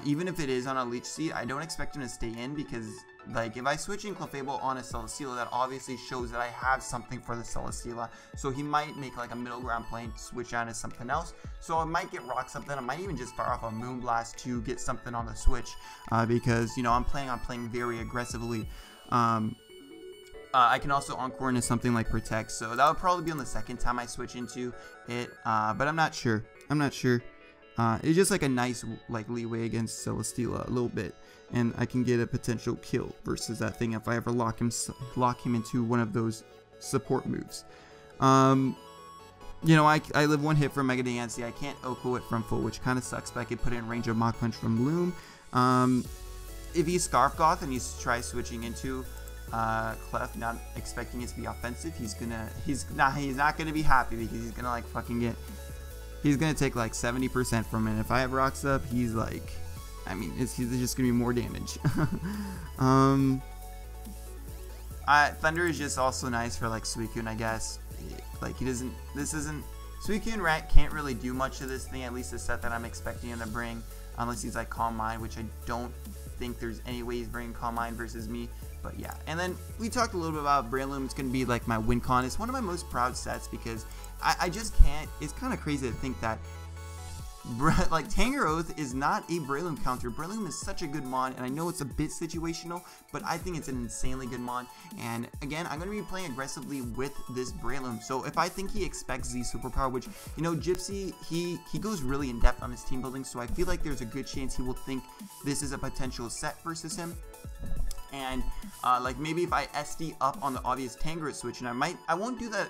even if it is on a Leech Seed, I don't expect him to stay in, because like if I switch in Clefable on a Celesteela, that obviously shows that I have something for the Celesteela. So he might make like a middle ground play and switch out to something else. So I might get rock something. I might even just fire off a Moonblast to get something on the switch, because you know I'm planning on playing very aggressively. I can also Encore into something like Protect, so that would probably be on the second time I switch into it, but I'm not sure. It's just like a nice like leeway against Celesteela a little bit, and I can get a potential kill versus that thing if I ever lock him into one of those support moves. You know, I live one hit from Mega Diancie. I can't Oko it from full, which kind of sucks, but I could put it in range of Mach Punch from Loom. If he's Scarf Goth and he's try switching into Clef, not expecting it to be offensive, he's not gonna be happy, because he's gonna like fucking he's gonna take like 70% from it. If I have rocks up, he's like, I mean, he's just gonna be more damage. Thunder is just also nice for like Suicune, I guess. Like Suicune Rat can't really do much of this thing, at least the set that I'm expecting him to bring, unless he's like Calm Mind, which I don't think there's any way he's bringing Calm Mind versus me. But yeah, and then we talked a little bit about Breloom. It's going to be like my win con. It's one of my most proud sets, because I just can't, it's kind of crazy to think that like Tangrowth is not a Breloom counter. Breloom is such a good mon, and I know it's a bit situational, but I think it's an insanely good mon. And again, I'm going to be playing aggressively with this Breloom. So if I think he expects Z superpower, which, you know, Gypsy, he goes really in depth on his team building, so I feel like there's a good chance he will think this is a potential set versus him. And like maybe if I SD up on the obvious Tangrowth switch, and I won't do that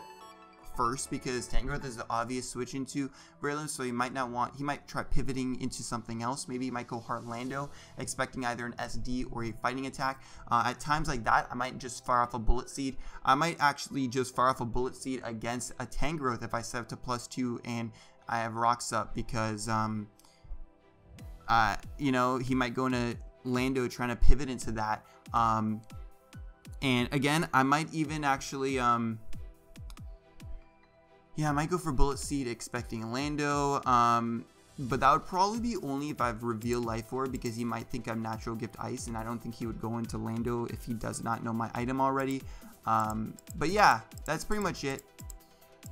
first, because Tangrowth is the obvious switch into Breloom, so he might try pivoting into something else. Maybe he might go Heartlando, expecting either an SD or a fighting attack. At times like that, I might just fire off a Bullet Seed. I might actually just fire off a Bullet Seed against a Tangrowth if I set up to +2 and I have rocks up, because you know, he might go into Lando trying to pivot into that. And again, I might even actually yeah, I might go for Bullet Seed expecting Lando, but that would probably be only if I've revealed Life Orb, because he might think I'm Natural Gift Ice, and I don't think he would go into Lando if he does not know my item already. But yeah, that's pretty much it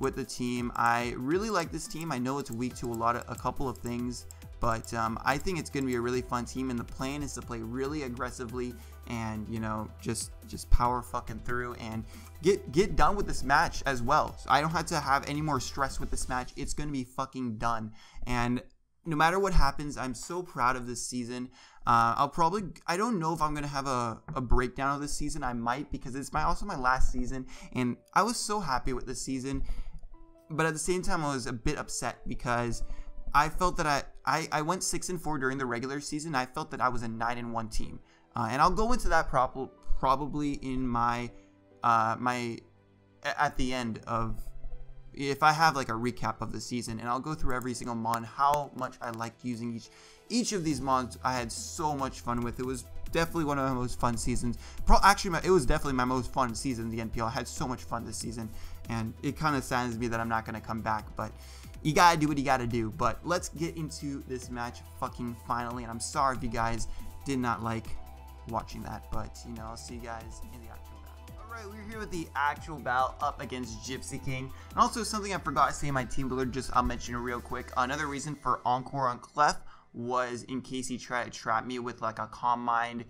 with the team. I really like this team. I know it's weak to a couple of things, but I think it's going to be a really fun team, and the plan is to play really aggressively and, you know, just power fucking through and get done with this match as well. So I don't have to have any more stress with this match. It's going to be fucking done. And no matter what happens, I'm so proud of this season. I don't know if I'm going to have a breakdown of this season. I might, because it's also my last season, and I was so happy with this season. But at the same time, I was a bit upset, because I felt that I went 6-4 during the regular season. I felt that I was a 9-1 team, and I'll go into that probably in my at the end of, if I have like a recap of the season, and I'll go through every single mon, how much I liked using each of these mons. I had so much fun with. It was definitely one of my most fun seasons. It was definitely my most fun season in the NPL. I had so much fun this season, and it kind of saddens me that I'm not going to come back, but you gotta do what you gotta do. But let's get into this match fucking finally, and I'm sorry if you guys did not like watching that, but you know, I'll see you guys in the actual battle. Alright, we're here with the actual battle up against Gypsy King. And also something I forgot to say in my team builder, I'll mention it real quick. Another reason for Encore on Clef was in case he tried to trap me with like a Calm Mind,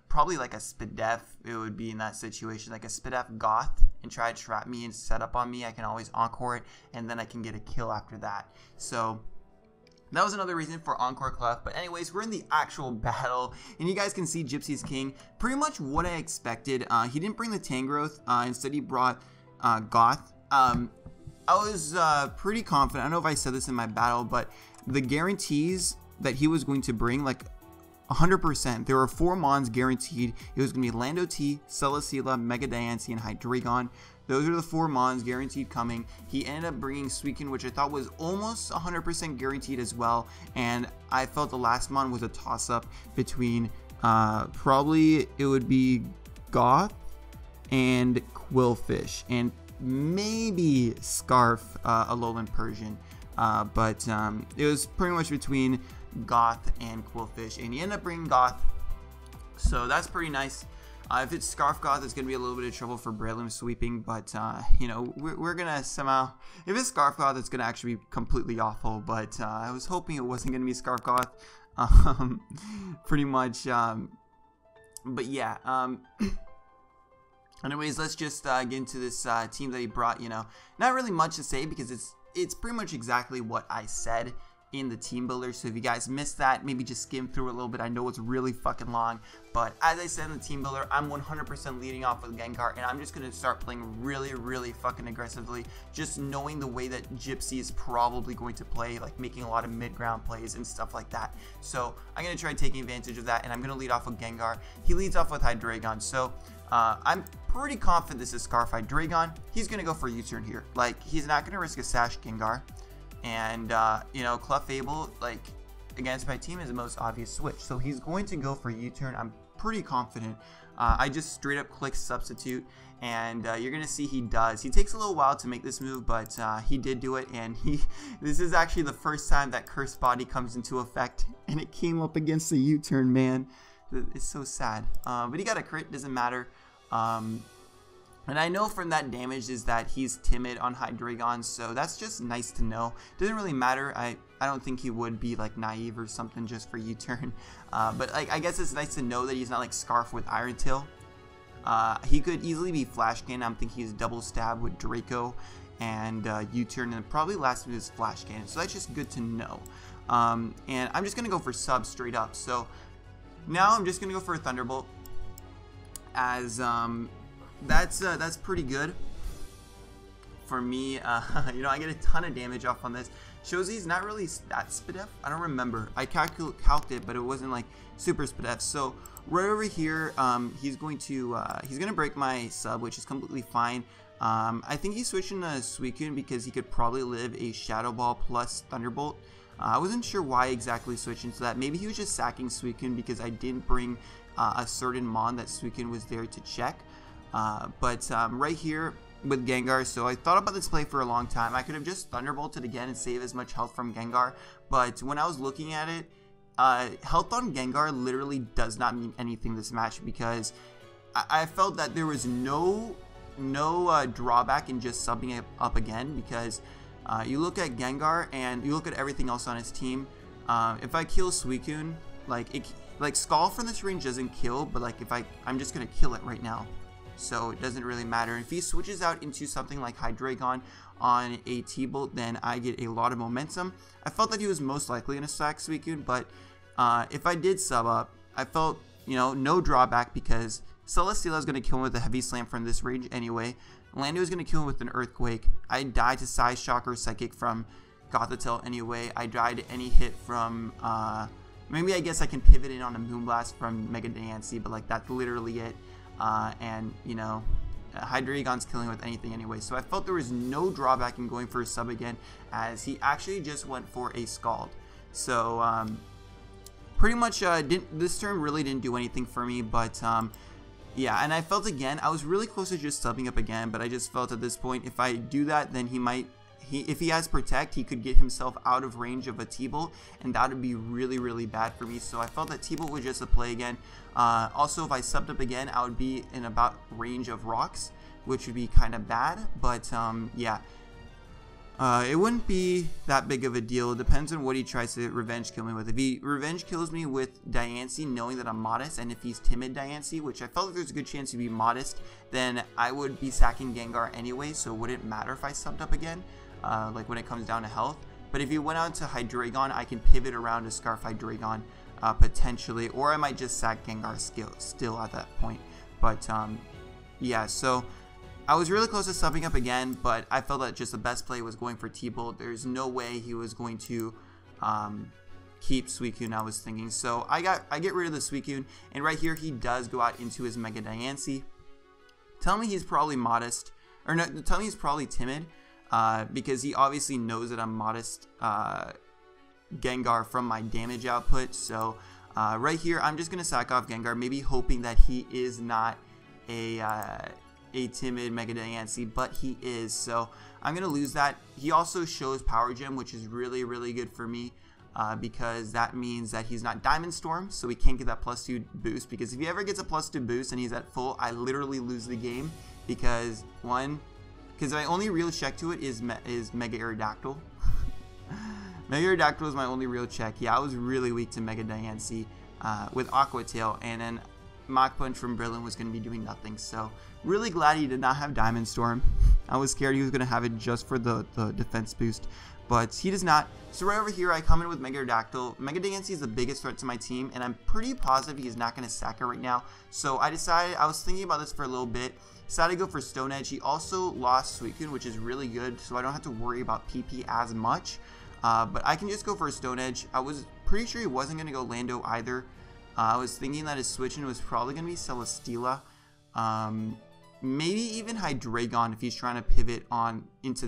probably like a Spadef. It would be in that situation, like a Spadef Goth, and try to trap me and set up on me. I can always Encore it, and then I can get a kill after that. So That was another reason for Encore Clef. But anyways, we're in the actual battle, and you guys can see Gypsy's King. Pretty much what I expected. He didn't bring the Tangrowth. Instead, he brought Goth. I was pretty confident. I don't know if I said this in my battle, but the guarantees that he was going to bring, like 100%. There were 4 Mons guaranteed. It was going to be Lando T, Celesteela, Mega Diancie, and Hydreigon. Those are the 4 Mons guaranteed coming. He ended up bringing Suicune, which I thought was almost 100% guaranteed as well. And I felt the last Mon was a toss-up between probably it would be Goth and Quillfish, and maybe Scarf, Alolan Persian. But it was pretty much between Goth and Quillfish, and he ended up bringing Goth, so that's pretty nice. If it's Scarf Goth, it's going to be a little bit of trouble for Breloom sweeping, but you know, we're going to somehow, if it's Scarf Goth, it's going to actually be completely awful, but I was hoping it wasn't going to be Scarf Goth, pretty much, but yeah, anyways, let's just get into this team that he brought. You know, not really much to say because it's pretty much exactly what I said in the team builder. So if you guys missed that, maybe just skim through it a little bit. I know it's really fucking long, but as I said in the team builder, I'm 100% leading off with Gengar, and I'm just going to start playing really fucking aggressively, just knowing the way that Gypsy is probably going to play, like making a lot of mid-ground plays and stuff like that. So I'm going to try taking advantage of that, and I'm going to lead off with Gengar. He leads off with Hydreigon, so I'm pretty confident this is Scarf Hydreigon. He's going to go for a U-turn here. Like, he's not going to risk a Sash Gengar. And, you know, Clefable, like, against my team is the most obvious switch. So he's going to go for a U-turn. I'm pretty confident. I just straight up click substitute, and you're going to see he does. He takes a little while to make this move, but he did do it. And this is actually the first time that Cursed Body comes into effect, and it came up against the U-turn, man. It's so sad. But he got a crit, doesn't matter. And I know from that damage is that he's timid on Hydreigon, so that's just nice to know. Doesn't really matter. I don't think he would be like naive or something just for U-turn. But like, I guess it's nice to know that he's not like Scarf with Iron Tail. He could easily be Flash Cannon. I'm thinking he's double stab with Draco and U-turn, and probably last move is Flash Cannon. So that's just good to know. And I'm just gonna go for sub straight up. So now I'm just gonna go for a Thunderbolt, as that's pretty good for me. You know, I get a ton of damage off on this. Shows he's not really that Spadef. I don't remember. I calced it, but it wasn't like super Spadef. So right over here, he's gonna break my sub, which is completely fine. I think he's switching to Suicune because he could probably live a Shadow Ball plus Thunderbolt. I wasn't sure why exactly switching to that. Maybe he was just sacking Suicune because I didn't bring a certain Mon that Suicune was there to check. But right here with Gengar, so I thought about this play for a long time. I could have just Thunderbolted again and save as much health from Gengar, but when I was looking at it, health on Gengar literally does not mean anything this match, because I felt that there was no drawback in just subbing it up again, because you look at Gengar and you look at everything else on his team. If I kill Suicune, like Scald from this range doesn't kill, but like if I'm just gonna kill it right now. So it doesn't really matter. If he switches out into something like Hydreigon on a T-Bolt, then I get a lot of momentum. I felt that he was most likely going to sack Suicune, but if I did sub up, I felt, you know, no drawback, because Celesteela is going to kill him with a Heavy Slam from this range anyway. Lando is going to kill him with an Earthquake. I died to Size Shock or Psychic from Gothitelle anyway. I died to any hit from, maybe I guess I can pivot in on a Moonblast from Mega Diancie, but like that's literally it. And you know, Hydreigon's killing with anything anyway, so I felt there was no drawback in going for a sub again, as he actually just went for a Scald. So pretty much this turn really didn't do anything for me, but yeah, and I felt again I was really close to just subbing up again, but I just felt at this point if I do that, then if he has Protect, he could get himself out of range of a T-Bolt, and that would be really bad for me. So I felt that T-Bolt was just a play again. Also, if I subbed up again, I would be in about range of Rocks, which would be kind of bad. But yeah, it wouldn't be that big of a deal. It depends on what he tries to revenge kill me with. If he revenge kills me with Diancie, knowing that I'm modest, and if he's timid Diancie, which I felt like there's a good chance to be modest, then I would be sacking Gengar anyway, so it wouldn't matter if I subbed up again. Like when it comes down to health. But if he went out to Hydreigon, I can pivot around to Scarf Hydreigon potentially, or I might just sack Gengar still at that point. But yeah, so I was really close to subbing up again, but I felt that just the best play was going for T-Bolt. There's no way he was going to keep Suicune, I was thinking. So I get rid of the Suicune, and right here he does go out into his Mega Diancie. Tell me he's probably modest, or no, tell me he's probably timid, because he obviously knows that I'm modest Gengar from my damage output. So right here I'm just gonna sack off Gengar, maybe hoping that he is not a timid Mega Diancie, but he is. So I'm gonna lose that. He also shows Power Gem, which is really good for me, because that means that he's not Diamond Storm, so he can't get that +2 boost. Because if he ever gets a +2 boost and he's at full, I literally lose the game, because my only real check to it is Mega Aerodactyl. Mega Aerodactyl is my only real check. Yeah, I was really weak to Mega Diancie with Aqua Tail, and then Mach Punch from Brilliant was going to be doing nothing. So really glad he did not have Diamond Storm. I was scared he was going to have it just for the defense boost, but he does not. So right over here I come in with Mega Aerodactyl. Mega Diancie is the biggest threat to my team, and I'm pretty positive he's not going to sack it right now. So I decided, I was thinking about this for a little bit, decided to go for Stone Edge. He also lost Suicune, which is really good, so I don't have to worry about PP as much. But I can just go for a Stone Edge. I was pretty sure he wasn't going to go Lando either. I was thinking that his switch-in was probably going to be Celesteela. Maybe even Hydreigon if he's trying to pivot on into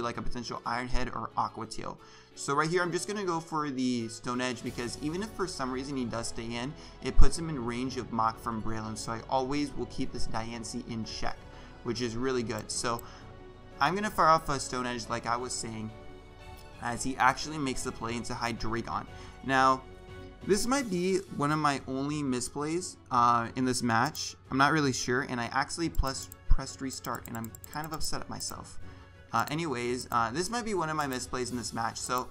like a potential Iron Head or Aqua Tail. So right here I'm just going to go for the Stone Edge, because even if for some reason he does stay in, it puts him in range of Mach from Brilliant. So I always will keep this Diancie in check, which is really good. So I'm going to fire off a Stone Edge like I was saying, as he actually makes the play into Hydreigon. Now, this might be one of my only misplays in this match. I'm not really sure, and I actually pressed restart, and I'm kind of upset at myself. Anyways, this might be one of my misplays in this match. So,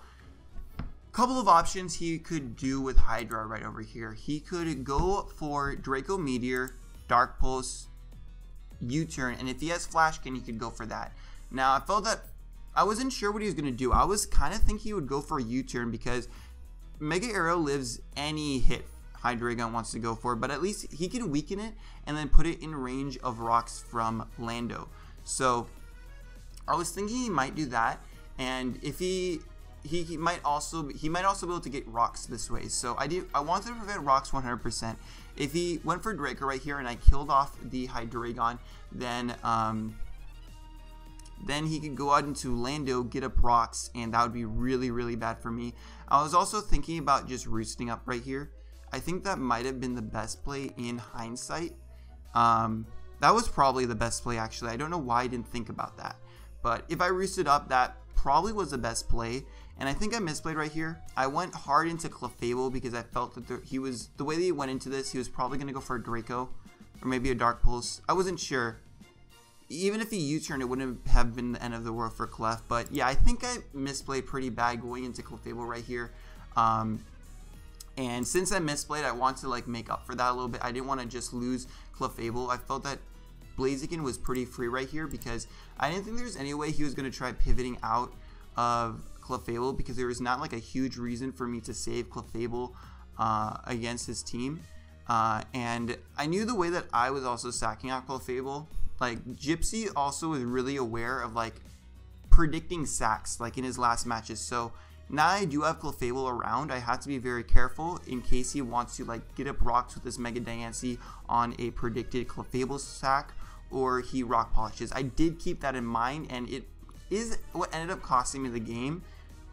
a couple of options he could do with Hydra right over here. He could go for Draco Meteor, Dark Pulse, U-turn, and if he has Flash Can, he could go for that. Now, I felt that I wasn't sure what he was going to do. I was kind of thinking he would go for a U-turn, because Mega Arrow lives any hit Hydreigon wants to go for, but at least he can weaken it and then put it in range of rocks from Lando. So I was thinking he might do that, and if he might also be able to get rocks this way. So I wanted to prevent rocks 100%. If he went for Draco right here and I killed off the Hydreigon, then he could go out into Lando, get up rocks, and that would be really bad for me. I was also thinking about just roosting up right here. I think that might have been the best play in hindsight. That was probably the best play, actually. I don't know why I didn't think about that. But if I roosted up, that probably was the best play. And I think I misplayed right here. I went hard into Clefable because I felt that the way that he went into this, he was probably going to go for a Draco or maybe a Dark Pulse. I wasn't sure. Even if he U-turned, it wouldn't have been the end of the world for Clef. But yeah, I think I misplayed pretty bad going into Clefable right here. And since I misplayed, I want to like make up for that a little bit. I didn't want to just lose Clefable. I felt that Blaziken was pretty free right here because I didn't think there was any way he was going to try pivoting out of Clefable, because there was not like a huge reason for me to save Clefable against his team. And I knew the way that I was also sacking out Clefable. Like, Gypsy also is really aware of like predicting sacks like in his last matches. So now I do have Clefable around, I have to be very careful in case he wants to like get up rocks with his Mega Diancie on a predicted Clefable sack, or he rock polishes. I did keep that in mind, and it is what ended up costing me the game,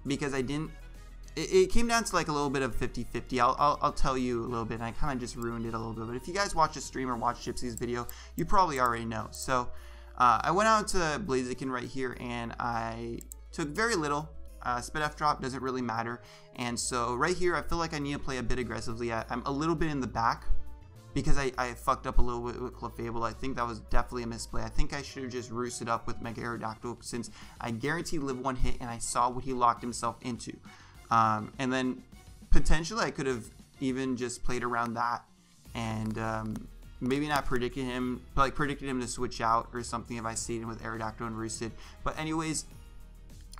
because I didn't. It came down to like a little bit of 50-50. I'll tell you a little bit, and I kind of just ruined it a little bit. But if you guys watch the stream or watch Gypsy's video, you probably already know. So I went out to Blaziken right here, and I took very little. Spit F drop doesn't really matter. And so right here, I feel like I need to play a bit aggressively. I'm a little bit in the back because I fucked up a little bit with Clefable. I think that was definitely a misplay. I think I should have just roosted up with Mega Aerodactyl, since I guaranteed live one hit and I saw what he locked himself into. And then potentially I could have even just played around that and maybe not predicted him, but like predicted him to switch out or something if I stayed in with Aerodactyl and roosted. But anyways,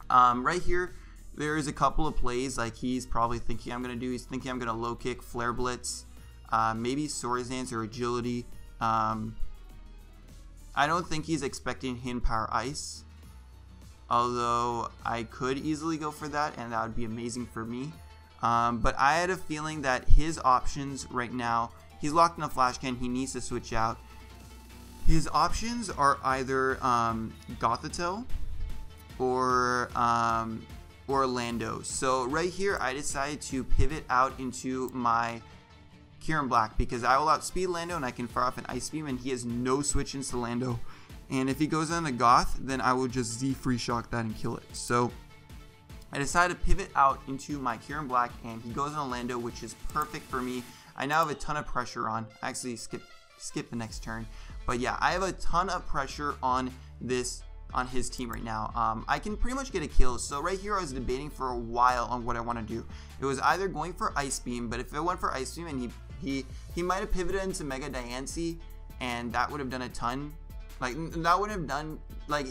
right here, there's a couple of plays like he's probably thinking I'm going to do. He's thinking I'm going to low kick, flare blitz, maybe Swords Dance or agility. I don't think he's expecting Hidden Power Ice, although I could easily go for that, and that would be amazing for me. But I had a feeling that his options right now, he's locked in a flash can, he needs to switch out. His options are either Gothitelle or Orlando. So right here I decided to pivot out into my Kieran Black because I will outspeed Lando and I can fire off an Ice Beam, and he has no switch into Lando. And if he goes on to Goth, then I will just Z free shock that and kill it. So I decided to pivot out into my Kieran Black, and he goes on Lando, which is perfect for me. I now have a ton of pressure on. I actually skip the next turn. But yeah, I have a ton of pressure on his team right now. I can pretty much get a kill. So right here I was debating for a while on what I want to do. It was either going for Ice Beam, but if I went for Ice Beam and he might have pivoted into Mega Diancie, and that would have done a ton. Like, that would have done, like,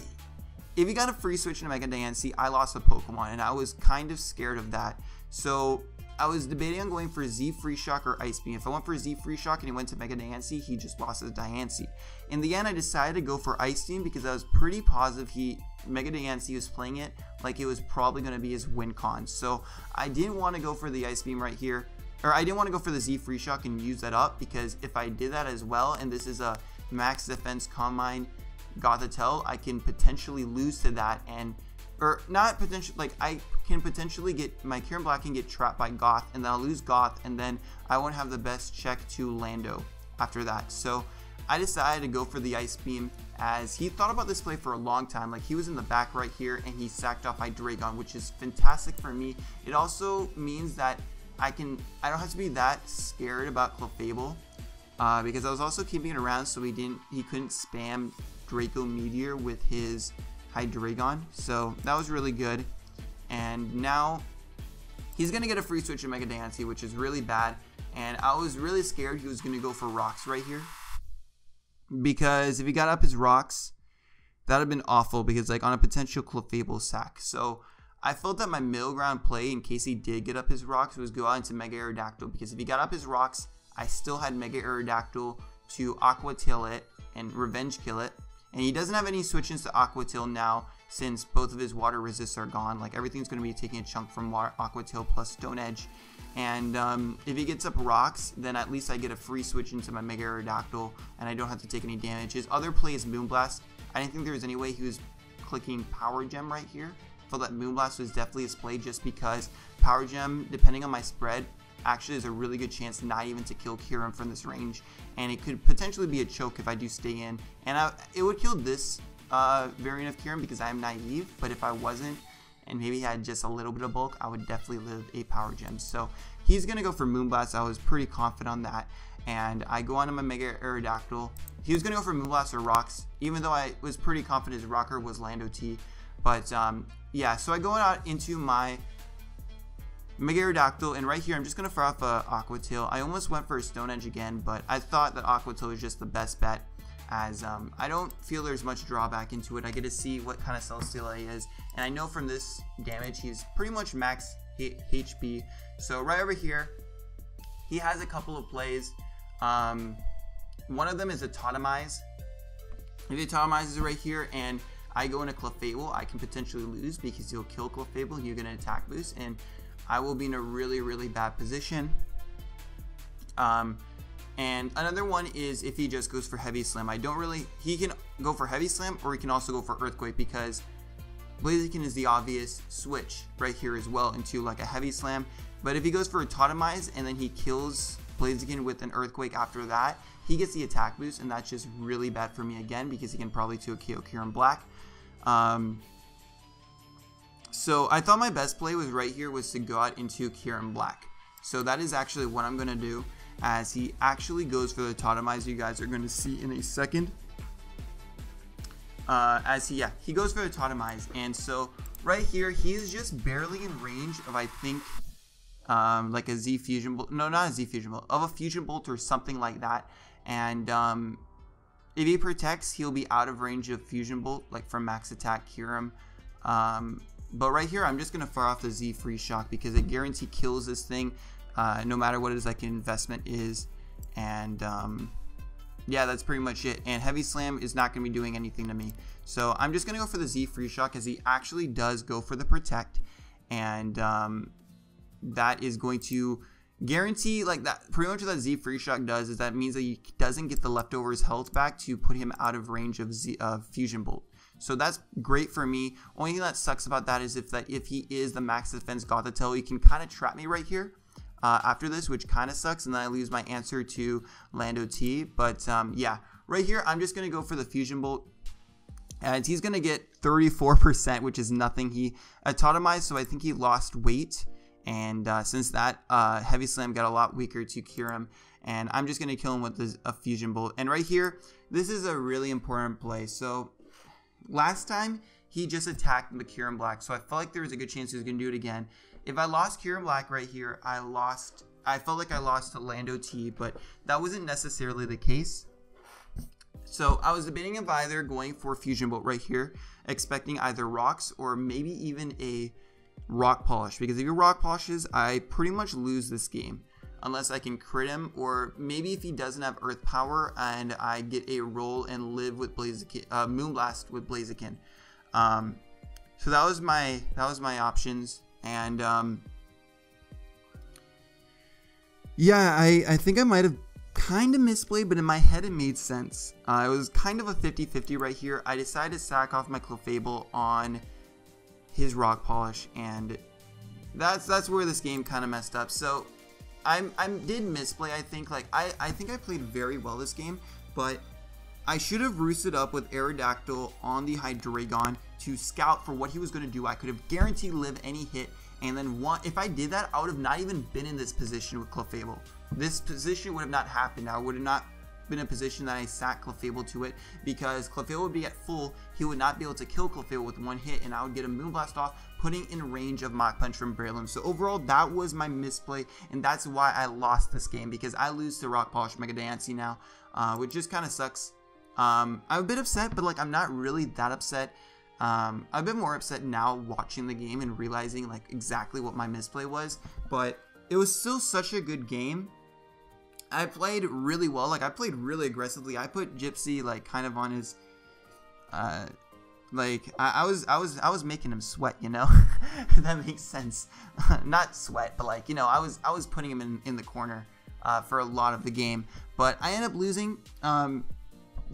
if he got a free switch into Mega Diancie, I lost a Pokemon, and I was kind of scared of that. So I was debating on going for Z Free Shock or Ice Beam. If I went for Z Free Shock and he went to Mega Diancie, he just lost his Diancie. In the end, I decided to go for Ice Beam because I was pretty positive Mega Diancie was playing it like it was probably going to be his win con. So I didn't want to go for the Ice Beam right here, or I didn't want to go for the Z Free Shock and use that up, because if I did that as well, and this is a Max Defense Combine Gothitelle, I can potentially lose to that, or not potentially, like I can potentially get, my Kieran Black can get trapped by Goth, and then I'll lose Goth, and then I won't have the best check to Lando after that. So I decided to go for the Ice Beam, as he thought about this play for a long time. Like, he was in the back right here, and he sacked off my Dragon, which is fantastic for me. It also means that I don't have to be that scared about Clefable, because I was also keeping it around so he couldn't spam Draco Meteor with his Hydreigon. So that was really good. And now he's gonna get a free switch in Mega Diancie, which is really bad. And I was really scared he was gonna go for Rocks right here, because if he got up his Rocks, that would have been awful, because like on a potential Clefable sack. So I felt that my middle ground play, in case he did get up his Rocks, was go out into Mega Aerodactyl, because if he got up his Rocks, I still had Mega Aerodactyl to Aqua Tail it and Revenge Kill it. And he doesn't have any switch-ins to Aqua Tail now, since both of his water resists are gone. Like, everything's going to be taking a chunk from Aqua Tail plus Stone Edge. And if he gets up Rocks, then at least I get a free switch into my Mega Aerodactyl, and I don't have to take any damage. His other play is Moonblast. I didn't think there was any way he was clicking Power Gem right here. I felt that Moonblast was definitely his play, just because Power Gem, depending on my spread, actually is a really good chance not even to kill Kieran from this range, and it could potentially be a choke if I do stay in, and it would kill this variant of Kieran because I am naive. But if I wasn't, and maybe had just a little bit of bulk, I would definitely live a Power Gem. So he's gonna go for Moonblast. I was pretty confident on that, and I go on to my Mega Aerodactyl. He was gonna go for Moonblast or Rocks, even though I was pretty confident his Rocker was Lando T. But yeah, so I go out into my Mega Aerodactyl, and right here I'm just going to fire off a Aqua Tail. I almost went for a Stone Edge again, but I thought that Aqua Tail was just the best bet, as I don't feel there's much drawback into it. I get to see what kind of Celesteela he is, and I know from this damage he's pretty much max HP. So right over here, he has a couple of plays. One of them is a Totemize. If he Totemizes right here and I go into Clefable, I can potentially lose because he'll kill Clefable, you get an attack boost, and I will be in a really, really bad position. And another one is if he just goes for Heavy Slam. He can go for Heavy Slam, or he can also go for Earthquake, because Blaziken is the obvious switch right here as well into like a Heavy Slam. But if he goes for a Totemize and then he kills Blaziken with an Earthquake after that, he gets the attack boost, and that's just really bad for me again, because he can probably 2KO Kieran Black. So I thought my best play was right here, was to go out into Kieran Black. So that is actually what I'm going to do, as he actually goes for the Totemize. You guys are going to see in a second. He goes for the Totemize, and so right here he is just barely in range of, I think, like a Z Fusion Bolt. No, not a Z Fusion Bolt, of a Fusion Bolt or something like that. And if he protects, he'll be out of range of Fusion Bolt, like from Max Attack Kieran. But right here, I'm just going to fire off the Z Free Shock because it guarantee kills this thing no matter what his like investment is. And yeah, that's pretty much it. And Heavy Slam is not going to be doing anything to me. So I'm just going to go for the Z Free Shock as he actually does go for the Protect. And that is going to guarantee, like, that pretty much what that Z Free Shock does is that means that he doesn't get the leftovers health back to put him out of range of Fusion Bolt. So that's great for me. Only thing that sucks about that is if he is the max defense Gothitelle, he can kind of trap me right here after this, which kind of sucks, and then I lose my answer to Lando T. But yeah, right here I'm just gonna go for the Fusion Bolt, and he's gonna get 34%, which is nothing. He autotomized, so I think he lost weight, and since that Heavy Slam got a lot weaker to cure him, and I'm just gonna kill him with a Fusion Bolt. And right here, this is a really important play. So last time he just attacked the Kieran Black, so I felt like there was a good chance he was gonna do it again. If I lost Kieran Black right here, I felt like I lost to Lando T, but that wasn't necessarily the case. So I was debating of either going for Fusion Bolt right here, expecting either rocks or maybe even a rock polish, because if he rock polishes, I pretty much lose this game unless I can crit him, or maybe if he doesn't have Earth Power and I get a roll and live with Moonblast with Blaziken. So that was my options. And yeah, I think I might have kind of misplayed, but in my head it made sense. It was kind of a 50-50 right here. I decided to sack off my Clefable on his rock polish, and that's where this game kind of messed up. So I did misplay. I think I think I played very well this game, but I should have roosted up with Aerodactyl on the Hydreigon to scout for what he was going to do. I could have guaranteed live any hit, and then if I did that, I would have not even been in this position with Clefable. This position would have not happened. I would have not been in a position that I sacked Clefable to it, because Clefable would be at full. He would not be able to kill Clefable with one hit, and I would get a Moonblast off, putting in range of Mach Punch from Breloom. So overall, that was my misplay, and that's why I lost this game, because I lose to Rock Polish Mega Diancie now, which just kind of sucks. I'm a bit upset, but like I'm not really that upset. I'm a bit more upset now watching the game and realizing like exactly what my misplay was, but it was still such a good game. I played really well. Like I played really aggressively. I put Gypsy like kind of on his like I was making him sweat, you know. If that makes sense. Not sweat, but like, you know, I was putting him in the corner for a lot of the game, but I ended up losing.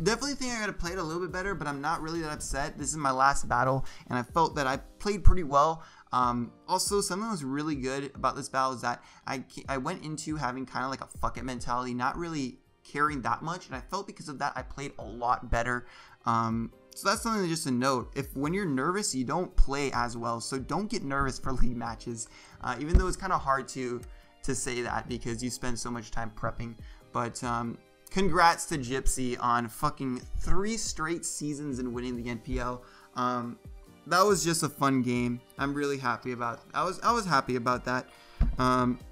Definitely think I could have played a little bit better, but I'm not really that upset. This is my last battle, and I felt that I played pretty well. Also, something that was really good about this battle is that I went into having kind of like a fuck it mentality, not really caring that much, and I felt because of that I played a lot better. So that's something just to note. If when you're nervous, you don't play as well, so don't get nervous for league matches, even though it's kind of hard to say that because you spend so much time prepping. But congrats to Gypsy on fucking 3 straight seasons and winning the NPL. That was just a fun game. I'm really happy about. I was happy about that.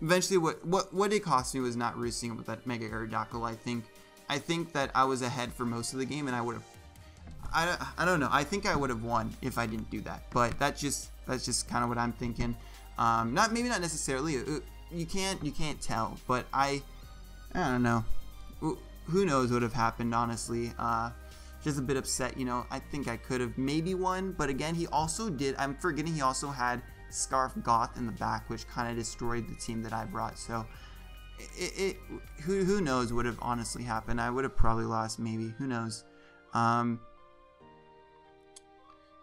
Eventually, what it cost me was not roosting with that Mega Aerodactyl. I think that I was ahead for most of the game, and I would have. I don't know. I think I would have won if I didn't do that. But that's just kind of what I'm thinking. Maybe not necessarily. You can't tell. But I don't know. Who knows what would have happened, honestly. Just a bit upset, you know. I think I could have maybe won, but again, he also did. I'm forgetting he also had Scarf Goth in the back, which kind of destroyed the team that I brought. So, who knows what would have honestly happened? I would have probably lost, maybe. Who knows?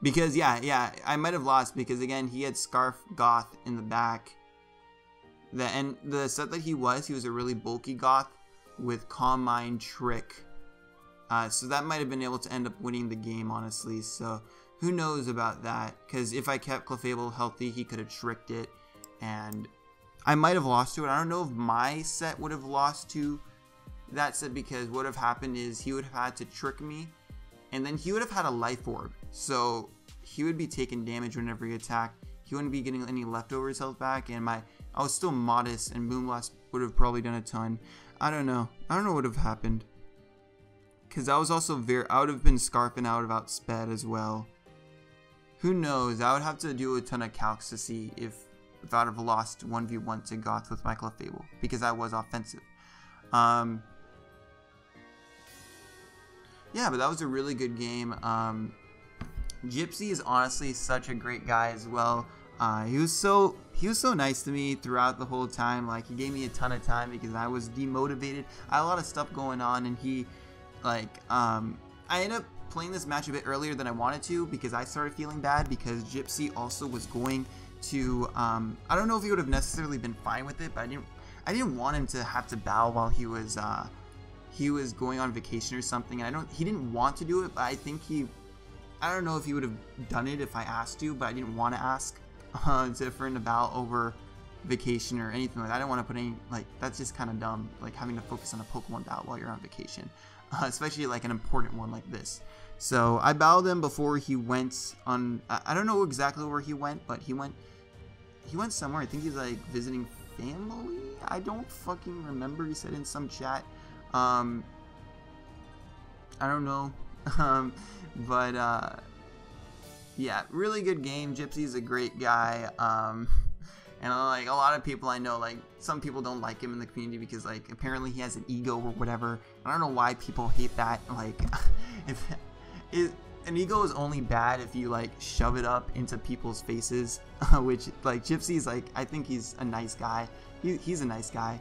Because yeah, I might have lost because again, he had Scarf Goth in the back. And the set that he was a really bulky Goth with Calm Mind, Trick. So that might have been able to end up winning the game, honestly. So who knows about that? Because if I kept Clefable healthy, he could have tricked it, and I might have lost to it. I don't know if my set would have lost to that set, because what would have happened is he would have had to trick me, and then he would have had a Life Orb. So he would be taking damage whenever he attacked. He wouldn't be getting any leftovers health back, and I was still modest, and Moonblast would have probably done a ton. I don't know what would have happened. Because I was also I would have been Scarf and I would have outsped as well. who knows? I would have to do a ton of calcs to see if I would have lost 1v1 to Goth with Michael Fable, because I was offensive. Yeah, but that was a really good game. Gypsy is honestly such a great guy as well. He was so nice to me throughout the whole time. Like, he gave me a ton of time because I was demotivated. I had a lot of stuff going on, and he, like, I ended up playing this match a bit earlier than I wanted to because I started feeling bad because Gypsy also was going to, I don't know if he would have necessarily been fine with it, but I didn't want him to have to bow while he was going on vacation or something. And he didn't want to do it, but I think I don't know if he would have done it if I asked to, but I didn't want to ask for him to bow over vacation or anything like that. I don't want to put any, like, that's just kind of dumb, like having to focus on a Pokemon battle while you're on vacation, especially like an important one like this. So I bowed him before he went on, I don't know exactly where he went, but he went somewhere. I think he's like visiting family. I don't fucking remember. He said in some chat. I don't know. But yeah, really good game. Gypsy's a great guy. And like a lot of people I know, like some people don't like him in the community because like apparently he has an ego or whatever. I don't know why people hate that. Like, an ego is only bad if you like shove it up into people's faces, which like Gypsy's like, I think he's a nice guy. He's a nice guy.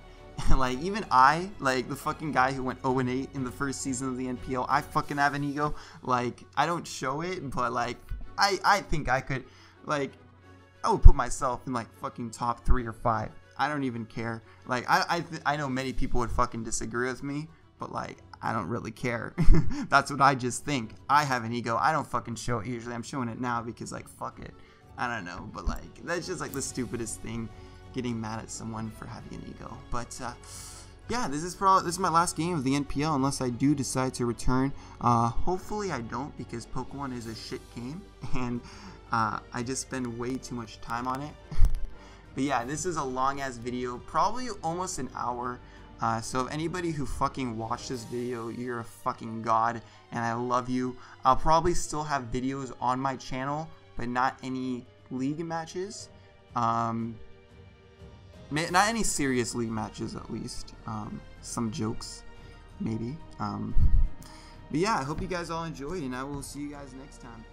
Like, even I, like the fucking guy who went 0-8 in the first season of the NPL, I fucking have an ego. Like, I don't show it, but like I think I could, like, I would put myself in like fucking top 3 or 5. I don't even care. Like, I know many people would fucking disagree with me, but like I don't really care. That's what I just think. I have an ego. I don't fucking show it usually. I'm showing it now because like fuck it. I don't know, but like that's just like the stupidest thing, getting mad at someone for having an ego. But yeah, this is my last game of the NPL unless I do decide to return. Hopefully I don't, because Pokemon is a shit game and I just spend way too much time on it. But yeah, this is a long ass video, probably almost an hour. So if anybody who fucking watched this video, you're a fucking god, and I love you. I'll probably still have videos on my channel, but not any league matches. Not any serious league matches, at least. Some jokes, maybe. But yeah, I hope you guys all enjoyed, and I will see you guys next time.